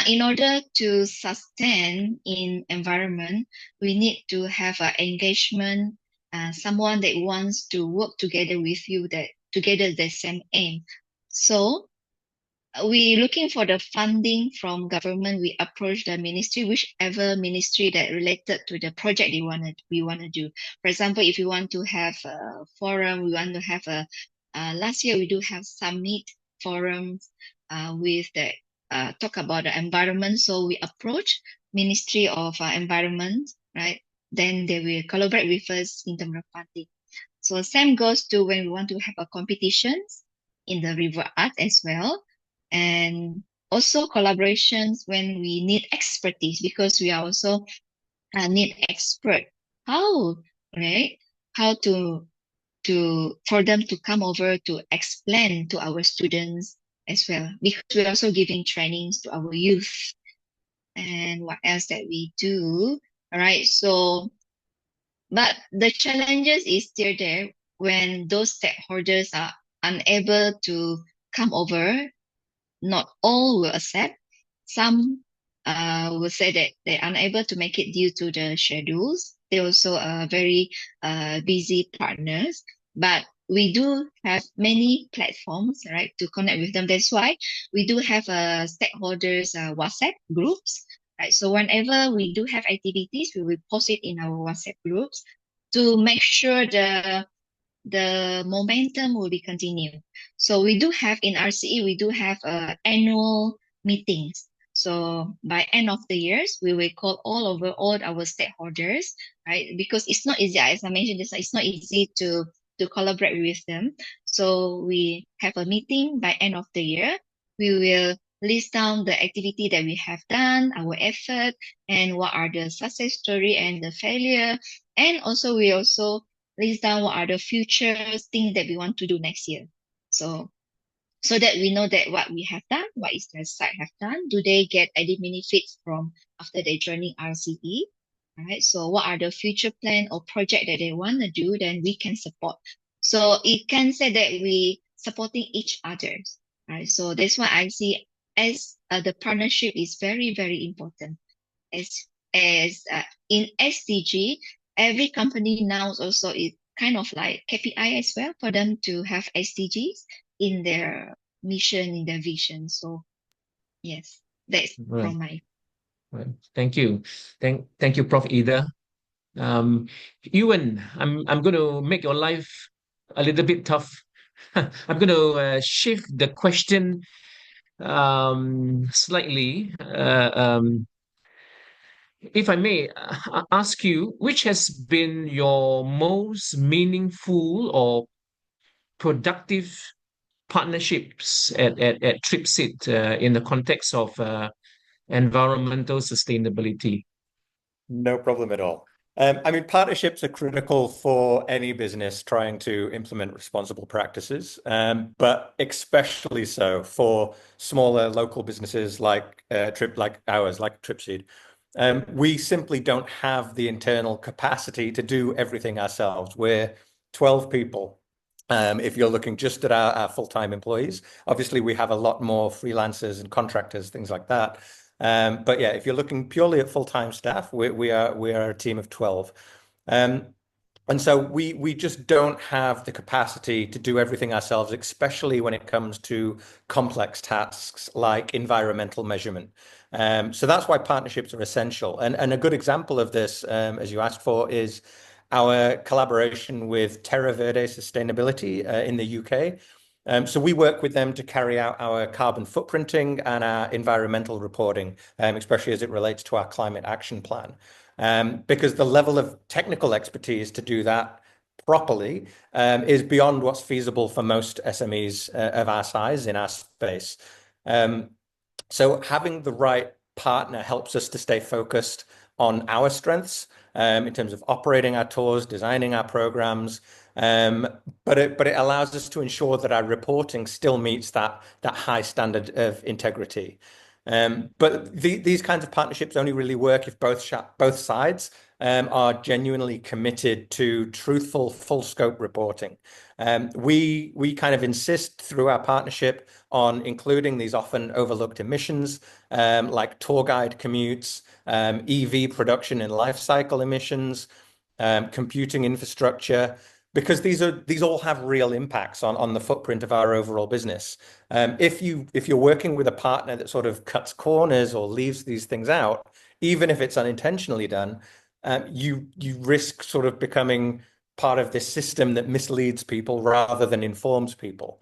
in order to sustain in environment, we need to have engagement someone that wants to work together with you, that together the same aim. So we looking for the funding from government. We approach the ministry, whichever ministry that related to the project we wanna do. For example, if you want to have a forum, we want to have a last year we do have summit forums with the talk about the environment. So we approach Ministry of Environment, right? Then they will collaborate with us in terms of funding. So same goes to when we want to have a competitions in the river art as well. And also collaborations when we need expertise, because we are also need expert. How, right? How to for them to come over to explain to our students as well, because we're also giving trainings to our youth. And what else that we do? All right. So, but the challenges is still there when those stakeholders are unable to come over. Not all will accept. Some will say that they're unable to make it due to the schedules. They also are very busy partners, but we do have many platforms, right, to connect with them. That's why we do have stakeholders WhatsApp groups, right? So whenever we do have activities, we will post it in our WhatsApp groups to make sure the momentum will be continued. So we do have in RCE, we do have annual meetings. So by end of the years, we will call all our stakeholders, right? Because it's not easy, as I mentioned, it's not easy to collaborate with them. So we have a meeting by end of the year. We will list down the activity that we have done, our effort, and what are the success story and the failure. And also we also list down what are the future things that we want to do next year. So that we know that what we have done, what is the site have done, do they get any benefits from after they joining RCE? All right. So what are the future plan or project that they want to do, then we can support. So it can say that we supporting each other. Right. So that's why I see as the partnership is very, very important. As in SDG, every company now also is kind of like KPI as well for them to have SDGs in their mission, in their vision. So yes, that's Right. from my. Right. Thank you. Thank you, Prof. Ida. Ewan, I'm going to make your life a little bit tough. I'm going to shift the question slightly. If I may ask you, which has been your most meaningful or productive partnerships at TripSit in the context of environmental sustainability? No problem at all. I mean, partnerships are critical for any business trying to implement responsible practices, but especially so for smaller local businesses like ours, like TripSeed. We simply don't have the internal capacity to do everything ourselves. We're 12 people. If you're looking just at our full-time employees, obviously we have a lot more freelancers and contractors, things like that. But yeah, if you're looking purely at full-time staff, we are a team of 12. And so we just don't have the capacity to do everything ourselves, especially when it comes to complex tasks like environmental measurement. So that's why partnerships are essential. And a good example of this, as you asked for, is our collaboration with Terra Verde Sustainability in the UK. So we work with them to carry out our carbon footprinting and our environmental reporting, especially as it relates to our climate action plan. Because the level of technical expertise to do that properly is beyond what's feasible for most SMEs of our size in our space. So having the right partner helps us to stay focused on our strengths in terms of operating our tours, designing our programs, but it allows us to ensure that our reporting still meets that high standard of integrity. But these kinds of partnerships only really work if both sides are genuinely committed to truthful, full scope reporting. We kind of insist through our partnership on including these often overlooked emissions, like tour guide commutes, EV production and life cycle emissions, computing infrastructure, because these all have real impacts on the footprint of our overall business. If you're working with a partner that sort of cuts corners or leaves these things out, even if it's unintentionally done, you risk sort of becoming part of this system that misleads people rather than informs people.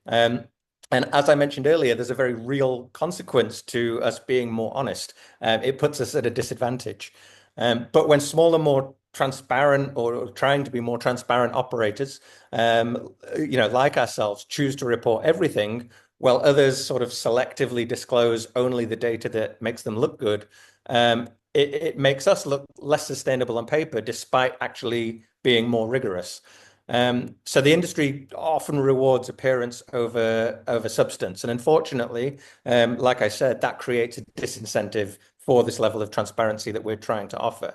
And as I mentioned earlier, there's a very real consequence to us being more honest. It puts us at a disadvantage. But when smaller, more transparent or trying to be more transparent operators, like ourselves, choose to report everything, while others sort of selectively disclose only the data that makes them look good, it makes us look less sustainable on paper, despite actually being more rigorous. So the industry often rewards appearance over substance. And unfortunately, like I said, that creates a disincentive for this level of transparency that we're trying to offer.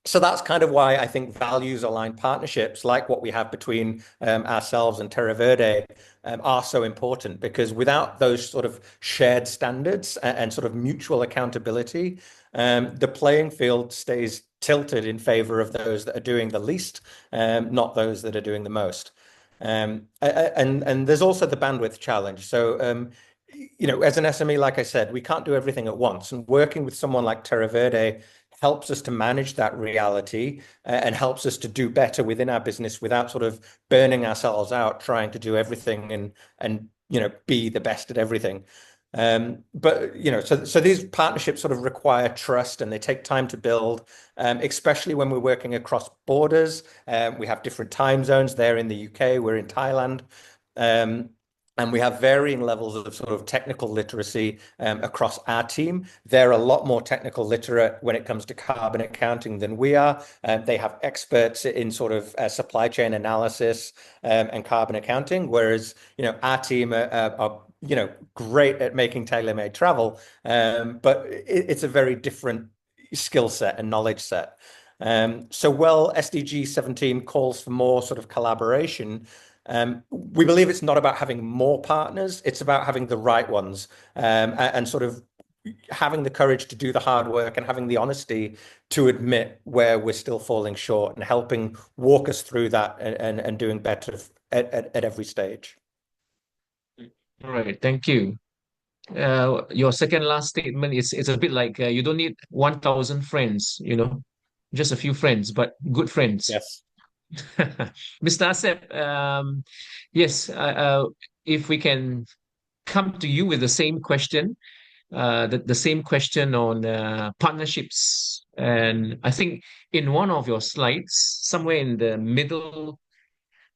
So that's kind of why I think values-aligned partnerships like what we have between ourselves and Terra Verde are so important, because without those sort of shared standards and sort of mutual accountability, the playing field stays tilted in favor of those that are doing the least, not those that are doing the most. And there's also the bandwidth challenge. So, as an SME, like I said, we can't do everything at once. And working with someone like Terra Verde helps us to manage that reality and helps us to do better within our business without sort of burning ourselves out trying to do everything and be the best at everything. But so these partnerships sort of require trust, and they take time to build, especially when we're working across borders. We have different time zones. There in the UK, we're in Thailand. And we have varying levels of sort of technical literacy across our team. They're a lot more technical literate when it comes to carbon accounting than we are. They have experts in sort of supply chain analysis and carbon accounting, whereas our team are great at making tailor-made travel, but it's a very different skill set and knowledge set. So while SDG 17 calls for more sort of collaboration, we believe it's not about having more partners, it's about having the right ones, and sort of having the courage to do the hard work and having the honesty to admit where we're still falling short and helping walk us through that and doing better at every stage. All right, thank you. Your second last statement is it's a bit like you don't need 1,000 friends, just a few friends, but good friends. Yes. Mr. Asep, yes, if we can come to you with the same question, the same question on partnerships. And I think in one of your slides, somewhere in the middle,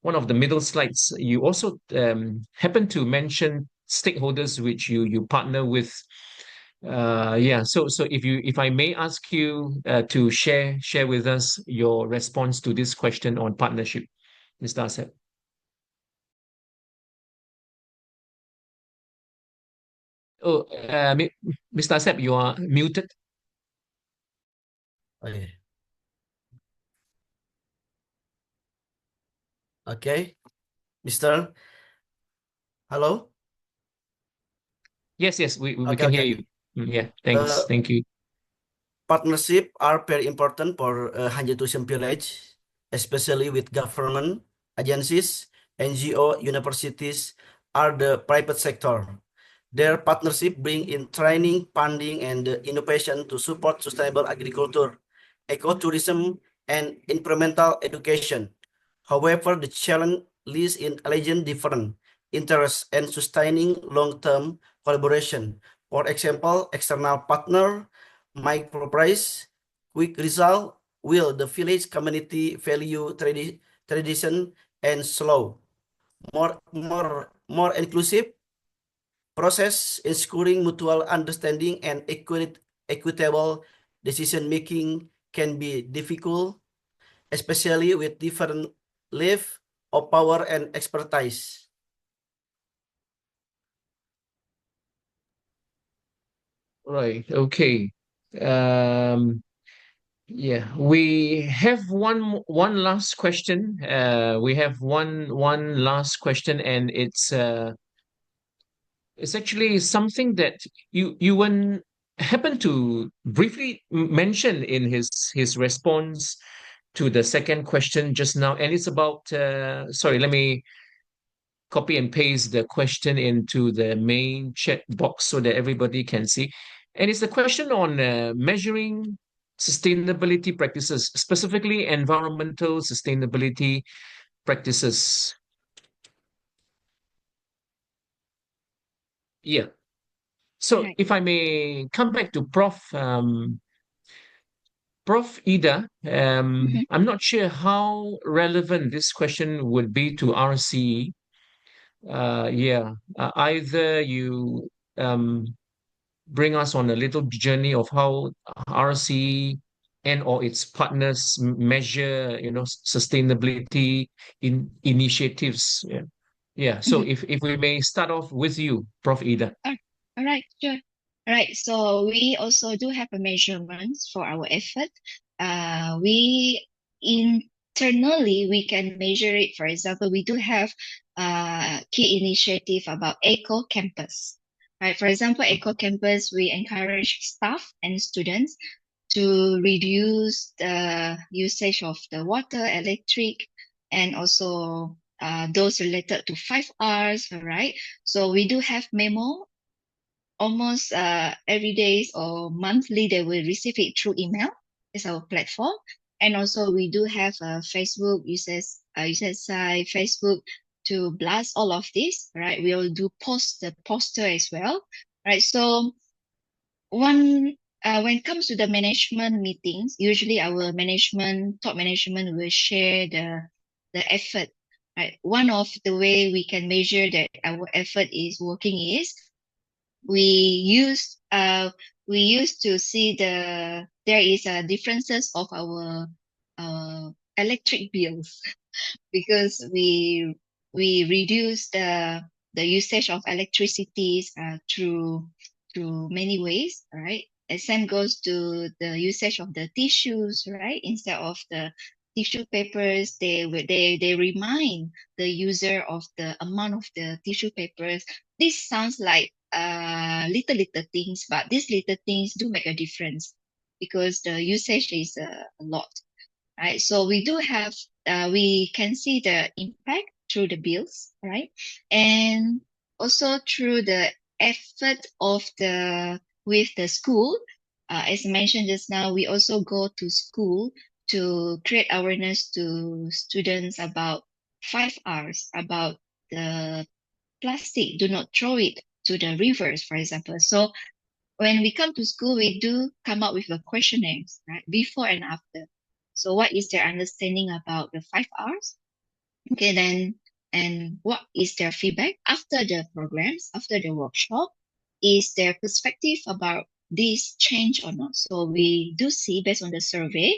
one of the middle slides, you also happen to mention stakeholders which you partner with. So if I may ask you to share with us your response to this question on partnership, Mr. Asep. Oh, Mr. Asep, you are muted. Okay. Okay, Mr. Hello. Yes, we Okay, can hear okay. you. Yeah, thanks. Thank you. Partnership are very important for Hanja Tourism Village, especially with government agencies, NGO, universities, or the private sector. Their partnership bring in training, funding, and innovation to support sustainable agriculture, ecotourism, and environmental education. However, the challenge lies in alleging different interests and sustaining long-term collaboration. For example, external partner, micro price, quick result, will the village community value tradition and slow, more inclusive process, ensuring mutual understanding and equitable decision making can be difficult, especially with different level of power and expertise. Right. Okay. Yeah, we have one last question. We have one last question, and it's actually something that you happened to briefly mention in his response to the second question just now, and it's about sorry, let me copy and paste the question into the main chat box so that everybody can see. And it's a question on measuring sustainability practices, specifically environmental sustainability practices. Yeah. So Right. if I may come back to Prof. Ida, Mhm. I'm not sure how relevant this question would be to RCE. Yeah, either you bring us on a little journey of how RC and or its partners measure, sustainability in initiatives. Yeah. Yeah. So Mhm. if we may start off with you, Prof. Ida. Ah, all right, sure. All right, so we also do have a measurements for our effort. We internally we can measure it. For example, we do have key initiative about Eco Campus. Right, for example, Eco Campus, we encourage staff and students to reduce the usage of the water, electric, and also those related to 5 Rs, right? So we do have memo almost every day or monthly. They will receive it through email. It's our platform. And also we do have a Facebook users site, Facebook to blast all of this, right? We will do the poster as well, right? So when it comes to the management meetings, usually our top management will share the effort. Right. One of the way we can measure that our effort is working is we use we used to see there is a differences of our electric bills because we reduce the usage of electricity through many ways, right? And same goes to the usage of the tissues, right? Instead of the tissue papers, they remind the user of the amount of the tissue papers. This sounds like little things, but these little things do make a difference because the usage is a lot, right? So we do have, we can see the impact through the bills, right? And also through the effort of with the school. As mentioned just now, we also go to school to create awareness to students about 5 Rs, about the plastic. Do not throw it to the rivers, for example. So when we come to school, we do come up with a questionnaires, right? Before and after. So what is their understanding about the 5 Rs? Okay, then, and what is their feedback after the programs, after the workshop? Is their perspective about this change or not? So we do see based on the survey,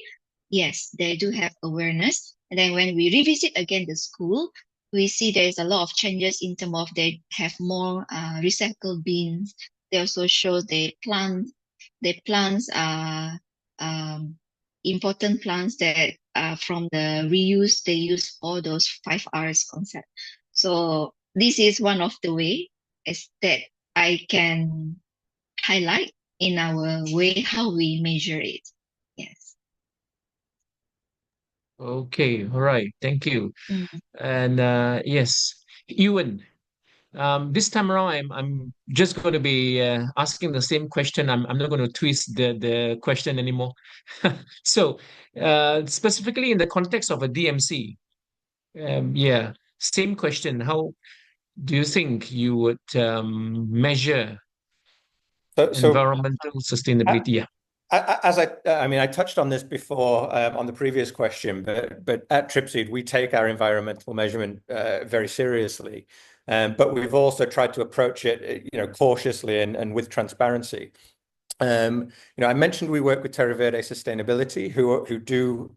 yes, they do have awareness. And then when we revisit again the school, we see there is a lot of changes in terms of they have more recycled bins. They also show they plants important plants that from the reuse, they use all those 5 Rs concept. So this is one of the way is that I can highlight in our way how we measure it. Yes. Okay, all right. Thank you. Mm. And yes, Ewan, this time around, I'm just going to be asking the same question. I'm not going to twist the question anymore. So, specifically in the context of a DMC, yeah, same question. How do you think you would measure So environmental sustainability? Yeah. I mean, I touched on this before on the previous question, but at Tripseed, we take our environmental measurement very seriously. But we've also tried to approach it, cautiously and with transparency. I mentioned we work with Terra Verde Sustainability, who do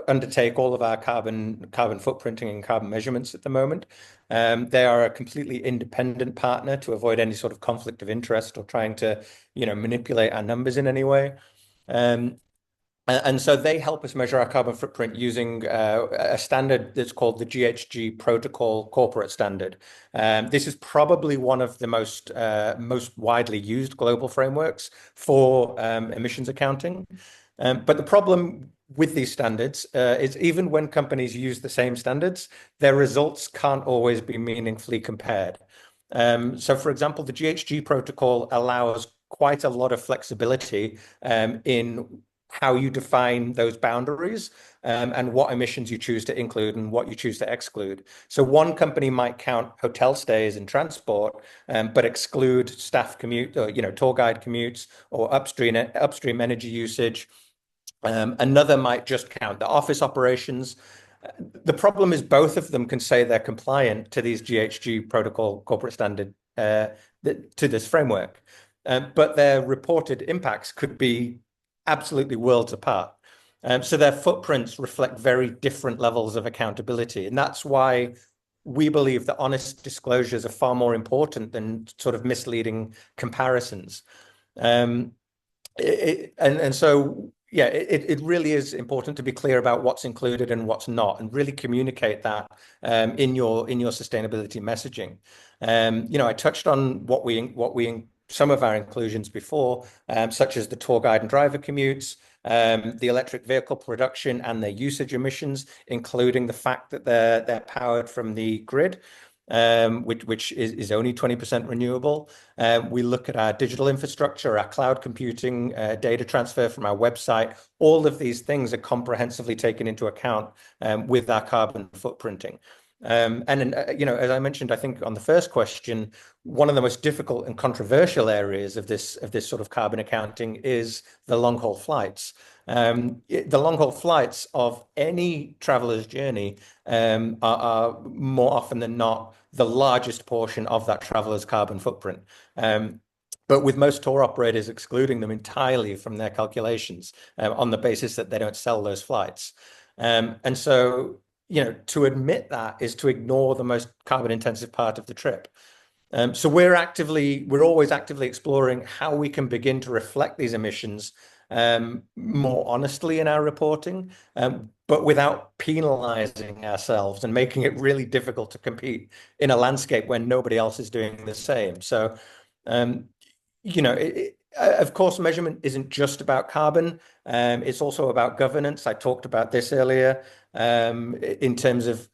undertake all of our carbon footprinting and carbon measurements at the moment. They are a completely independent partner to avoid any sort of conflict of interest or trying to, manipulate our numbers in any way. And so they help us measure our carbon footprint using a standard that's called the GHG Protocol Corporate Standard. This is probably one of the most widely used global frameworks for emissions accounting. But the problem with these standards is even when companies use the same standards, their results can't always be meaningfully compared. So, for example, the GHG protocol allows quite a lot of flexibility in how you define those boundaries and what emissions you choose to include and what you choose to exclude. So one company might count hotel stays and transport, but exclude staff commute or tour guide commutes or upstream energy usage. Another might just count the office operations. The problem is both of them can say they're compliant to these GHG protocol corporate standard to this framework, but their reported impacts could be absolutely worlds apart. So their footprints reflect very different levels of accountability. And that's why we believe that honest disclosures are far more important than sort of misleading comparisons. And so, yeah, it really is important to be clear about what's included and what's not, and really communicate that in your sustainability messaging. I touched on what we some of our inclusions before, such as the tour guide and driver commutes, the electric vehicle production and their usage emissions, including the fact that they're powered from the grid, which is only 20% renewable. We look at our digital infrastructure, our cloud computing, data transfer from our website. All of these things are comprehensively taken into account with our carbon footprinting. As I mentioned, I think on the first question, one of the most difficult and controversial areas of this sort of carbon accounting is the long haul flights. The long haul flights of any traveler's journey are more often than not the largest portion of that traveler's carbon footprint. But with most tour operators excluding them entirely from their calculations on the basis that they don't sell those flights. And so, to admit that is to ignore the most carbon intensive part of the trip. So we're always actively exploring how we can begin to reflect these emissions more honestly in our reporting, but without penalizing ourselves and making it really difficult to compete in a landscape when nobody else is doing the same. So, of course, measurement isn't just about carbon. It's also about governance. I talked about this earlier in terms of,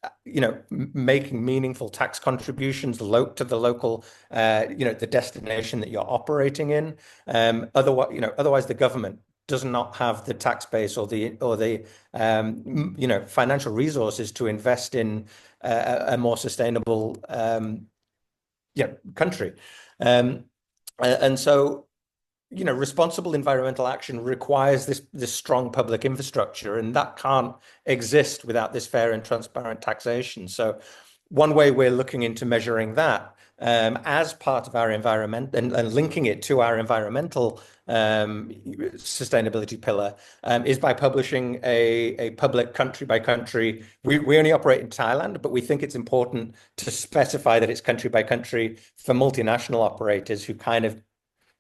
making meaningful tax contributions to the local, the destination that you're operating in. Otherwise, the government does not have the tax base or the financial resources to invest in a more sustainable country. And so, responsible environmental action requires this strong public infrastructure, and that can't exist without this fair and transparent taxation. So one way we're looking into measuring that as part of our environment and linking it to our environmental sustainability pillar is by publishing a public country by country. We only operate in Thailand, but we think it's important to specify that it's country by country for multinational operators who kind of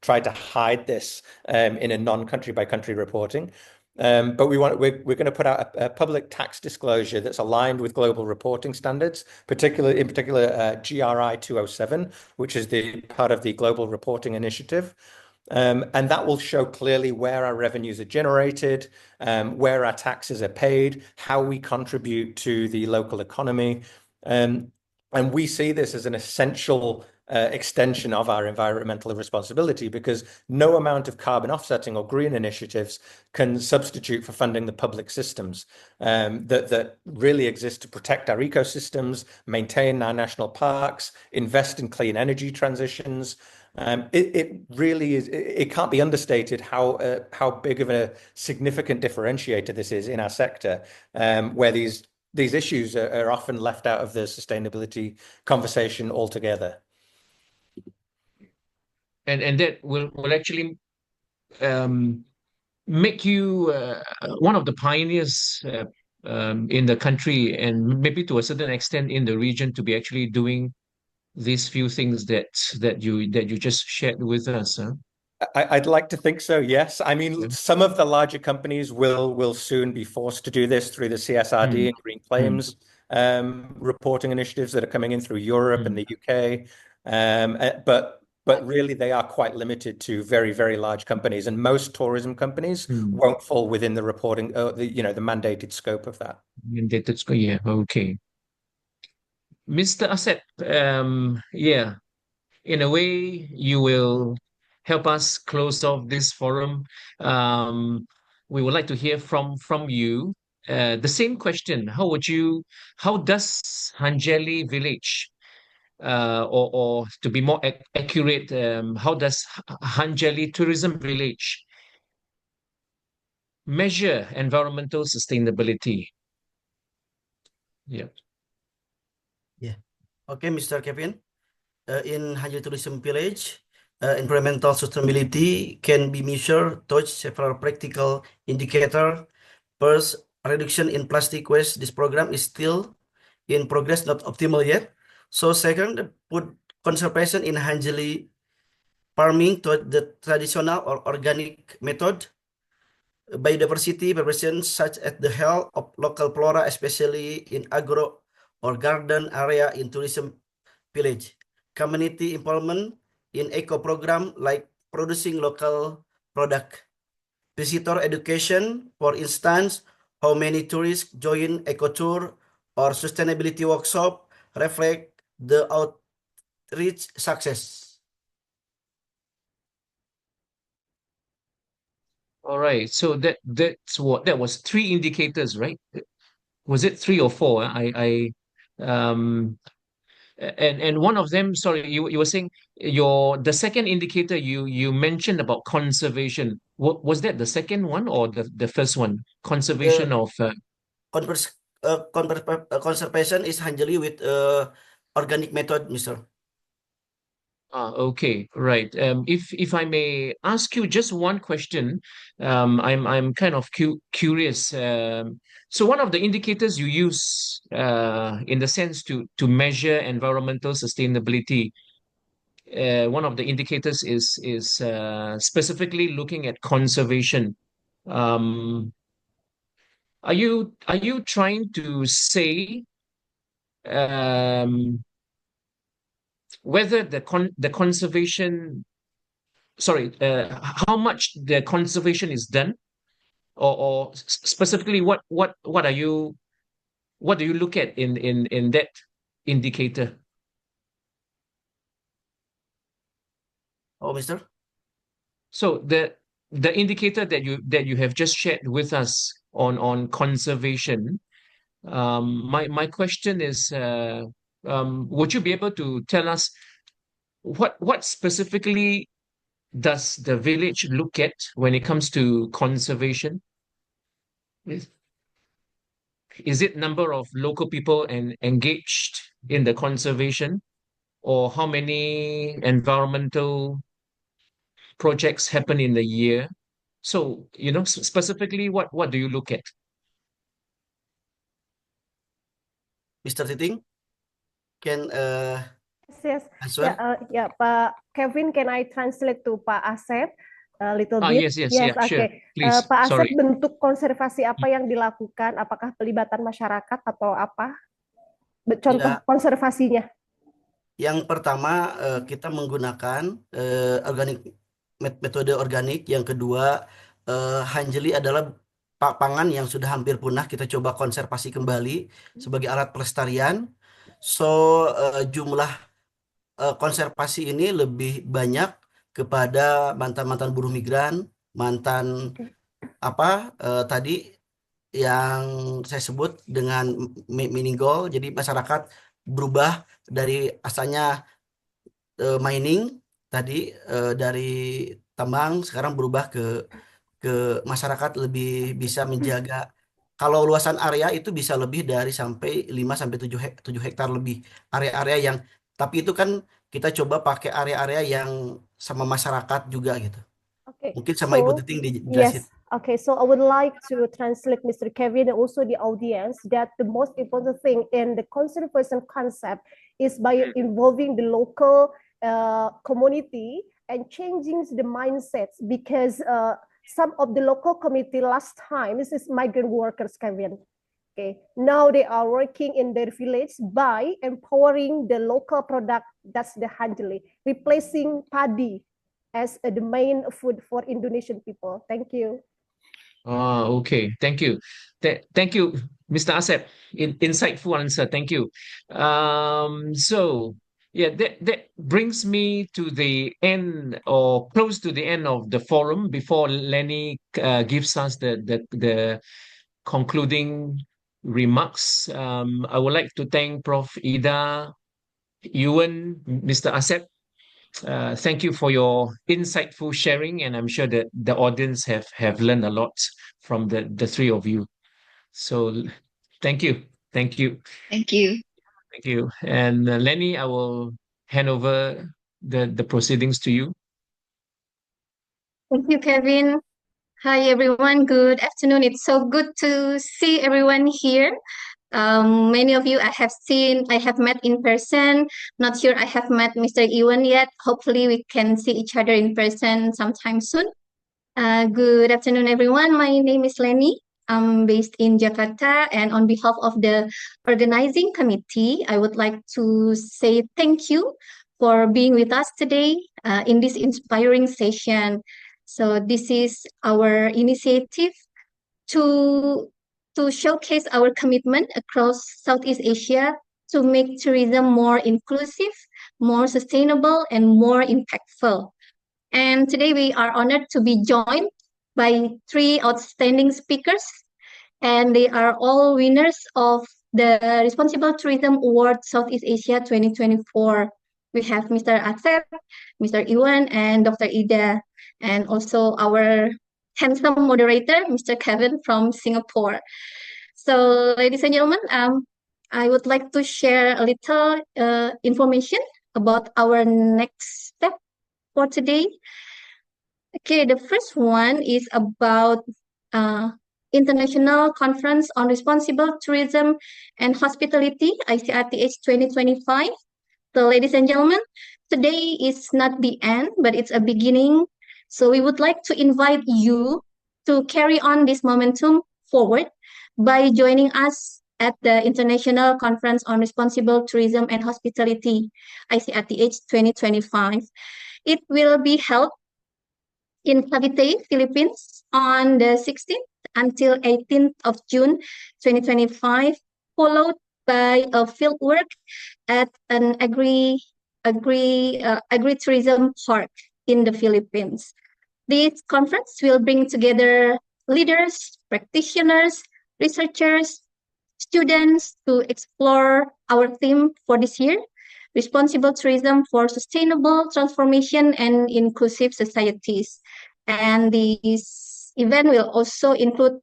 try to hide this in a non-country by country reporting. But we're going to put out a public tax disclosure that's aligned with global reporting standards, in particular GRI 207, which is the part of the Global Reporting Initiative. And that will show clearly where our revenues are generated, where our taxes are paid, how we contribute to the local economy. And we see this as an essential extension of our environmental responsibility, because no amount of carbon offsetting or green initiatives can substitute for funding the public systems that really exist to protect our ecosystems, maintain our national parks, invest in clean energy transitions. It really is. It can't be understated how big of a significant differentiator this is in our sector, where these issues are often left out of the sustainability conversation altogether. And that will actually make you one of the pioneers in the country, and maybe to a certain extent in the region, to be actually doing these few things that you just shared with us. Huh? I'd like to think so, yes. I mean, Yeah. some of the larger companies will soon be forced to do this through the CSRD and green claims reporting initiatives that are coming in through Europe and the UK. But really, they are quite limited to very, very large companies, and most tourism companies won't fall within the reporting, the mandated scope of that. Mandated scope, yeah, okay. Mr. Asset, yeah, in a way, you will help us close off this forum. We would like to hear from you. The same question: how does Hanjeli Village, or to be more accurate, how does Hanjeli Tourism Village measure environmental sustainability? Yeah. Yeah. Okay, Mr. Kevin. In Hanjeli Tourism Village, environmental sustainability can be measured through several practical indicators. First, reduction in plastic waste. This program is still in progress, not optimal yet. So second, food conservation in Hanjeli farming to the traditional or organic method. Biodiversity preservation such as the health of local flora, especially in agro or garden area in tourism village. Community involvement in eco program like producing local product. Visitor education, for instance, how many tourists join eco tour or sustainability workshop reflect the outreach success. All right. So that was three indicators, right? Was it three or four? And one of them, sorry, you were saying the second indicator you mentioned about conservation. Was that the second one or the first one? Conservation The of conservation is handled with organic method, Mr. Okay, right. If I may ask you just one question, I'm kind of curious. So one of the indicators you use, in the sense to measure environmental sustainability, one of the indicators is specifically looking at conservation. Um, are you trying to say, whether the conservation, sorry, how much the conservation is done, or specifically what do you look at in that indicator? Oh, Mr. So the indicator that you have just shared with us on conservation, my question is, would you be able to tell us what specifically does the village look at when it comes to conservation? Is it number of local people and engaged in the conservation, or how many environmental projects happen in the year? So, specifically, what do you look at? Mr. Titing can Yes, answer. yeah, Pak Kevin, can I translate to Pak Asep a little bit? Yes, Yes, yeah, sure. okay. Please, Pak Asep, sorry. bentuk konservasi apa yang dilakukan? Apakah pelibatan masyarakat atau apa? Contoh Ya, konservasinya. yang pertama kita menggunakan metode organik. Yang kedua, Hanjeli adalah pangan yang sudah hampir punah. Kita coba konservasi kembali sebagai alat pelestarian. So jumlah konservasi ini lebih banyak kepada mantan-mantan buruh migran, mantan tadi yang saya sebut dengan mini goal. Jadi masyarakat berubah dari asalnya mining tadi, dari tambang, sekarang berubah ke masyarakat lebih bisa menjaga. Kalau luasan area itu bisa lebih dari sampai 5 sampai 7 hektar lebih area-area yang, tapi itu kan kita coba pakai area-area yang sama masyarakat juga gitu. Okay, Mungkin sama Ibu Titing dijelasin. yes. Okay, so I would like to translate Mr. Kevin and also the audience that the most important thing in the conservation concept is by involving the local community and changing the mindsets, because some of the local community last time, this is migrant workers, Kevin. Okay, now they are working in their village by empowering the local product, that's the hanjeli, replacing paddy as the main food for Indonesian people. Thank you. Okay. Thank you. Thank you, Mr. Asep. Insightful answer. Thank you. So yeah, that brings me to the end or close to the end of the forum before Lenny gives us the concluding remarks. I would like to thank Prof. Ida, Ewan, Mr. Asep. Thank you for your insightful sharing, and I'm sure that the audience have learned a lot from the three of you. So thank you, thank you, Thank you. thank you. And Lenny, I will hand over the proceedings to you. Thank you, Kevin. Hi, everyone. Good afternoon. It's so good to see everyone here. Many of you I have met in person. Not sure I have met Mr. Ewan yet. Hopefully, we can see each other in person sometime soon. Good afternoon, everyone. My name is Lenny. I'm based in Jakarta, and on behalf of the organizing committee, I would like to say thank you for being with us today in this inspiring session. So this is our initiative to showcase our commitment across Southeast Asia to make tourism more inclusive, more sustainable, and more impactful. And today we are honored to be joined by three outstanding speakers, and they are all winners of the Responsible Tourism Award Southeast Asia 2024. We have Mr. Asep, Mr. Iwan, and Dr. Ida, and also our handsome moderator, Mr. Kevin from Singapore. So, ladies and gentlemen, I would like to share a little information about our next step for today. Okay, the first one is about International Conference on Responsible Tourism and Hospitality, ICRT-SEA 2025. So, ladies and gentlemen, today is not the end, but it's a beginning. So we would like to invite you to carry on this momentum forward by joining us at the International Conference on Responsible Tourism and Hospitality, ICRT-SEA 2025. It will be held in Cavite, Philippines on the 16th until 18th of June 2025, followed by a fieldwork at an agri-tourism park in the Philippines. This conference will bring together leaders, practitioners, researchers, students to explore our theme for this year, Responsible Tourism for Sustainable Transformation and Inclusive Societies. And this event will also include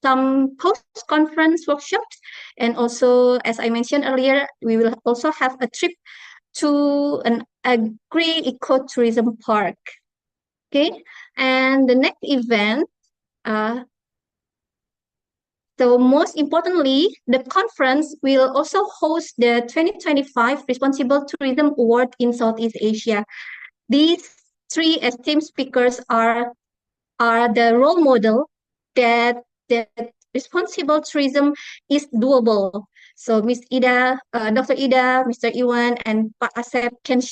some post-conference workshops. And also, as I mentioned earlier, we will also have a trip to an agri-ecotourism park. Okay, and the next event, so most importantly, the conference will also host the 2025 Responsible Tourism Award in Southeast Asia. These three esteemed speakers are the role model that responsible tourism is doable. So Ms. Ida, Dr. Ida, Mr. Iwan, and Pak Asep can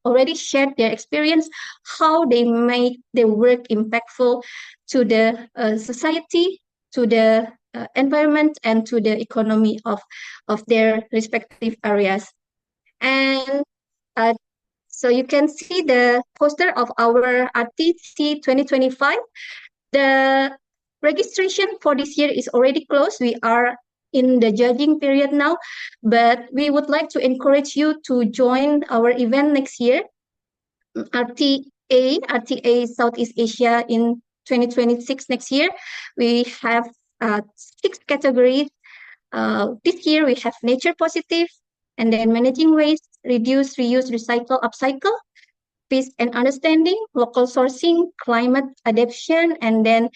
already share their experience, how they make their work impactful to the society, to the environment, and to the economy of their respective areas. And so you can see the poster of our ICRT-SEA 2025. The registration for this year is already closed. We are in the judging period now, but we would like to encourage you to join our event next year, RTA Southeast Asia in 2026 next year. We have 6 categories. This year we have nature positive, and then managing waste, reduce, reuse, recycle, upcycle, peace and understanding, local sourcing, climate adaptation, and then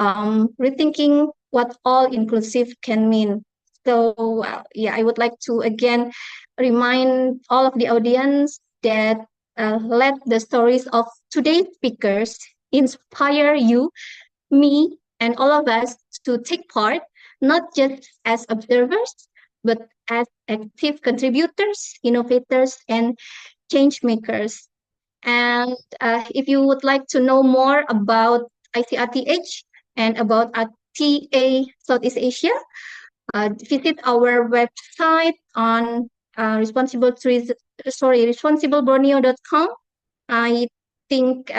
rethinking what all inclusive can mean. So yeah, I would like to again remind all of the audience that let the stories of today's speakers inspire you, me, and all of us to take part, not just as observers, but as active contributors, innovators, and change makers. And if you would like to know more about ICRTH and about TA Southeast Asia, visit our website on responsibleborneo.com. I think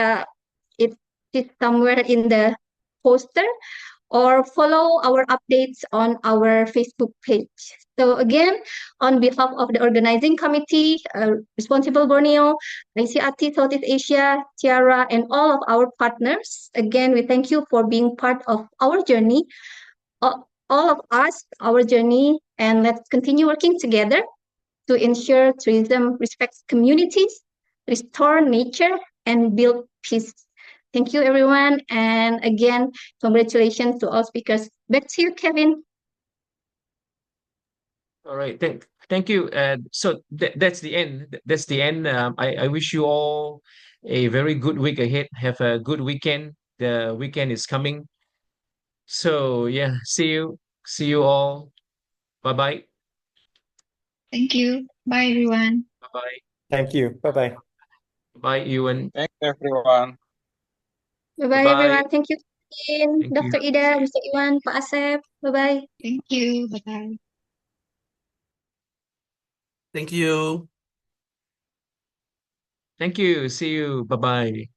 it is somewhere in the poster, or follow our updates on our Facebook page. So again, on behalf of the organizing committee, Responsible Borneo, ICRT Southeast Asia, Tiara, and all of our partners, again, we thank you for being part of our journey, all of us, our journey, and let's continue working together to ensure tourism respects communities, restore nature, and build peace. Thank you, everyone. And again, congratulations to all speakers. Back to you, Kevin. All right. Thank you. So that's the end. That's the end. I wish you all a very good week ahead. Have a good weekend. The weekend is coming. So yeah, see you. See you all. Bye bye. Thank you. Bye, everyone. Bye bye. Thank you. Bye-bye. Bye, Ewan. Thanks, everyone. Bye-bye, Bye-bye. everyone. Thank you, Kevin, Thank you. Dr. Ida, Mr. Iwan, Pak Asep. Bye-bye. Thank you. Bye-bye. Thank you. Thank you. See you. Bye bye.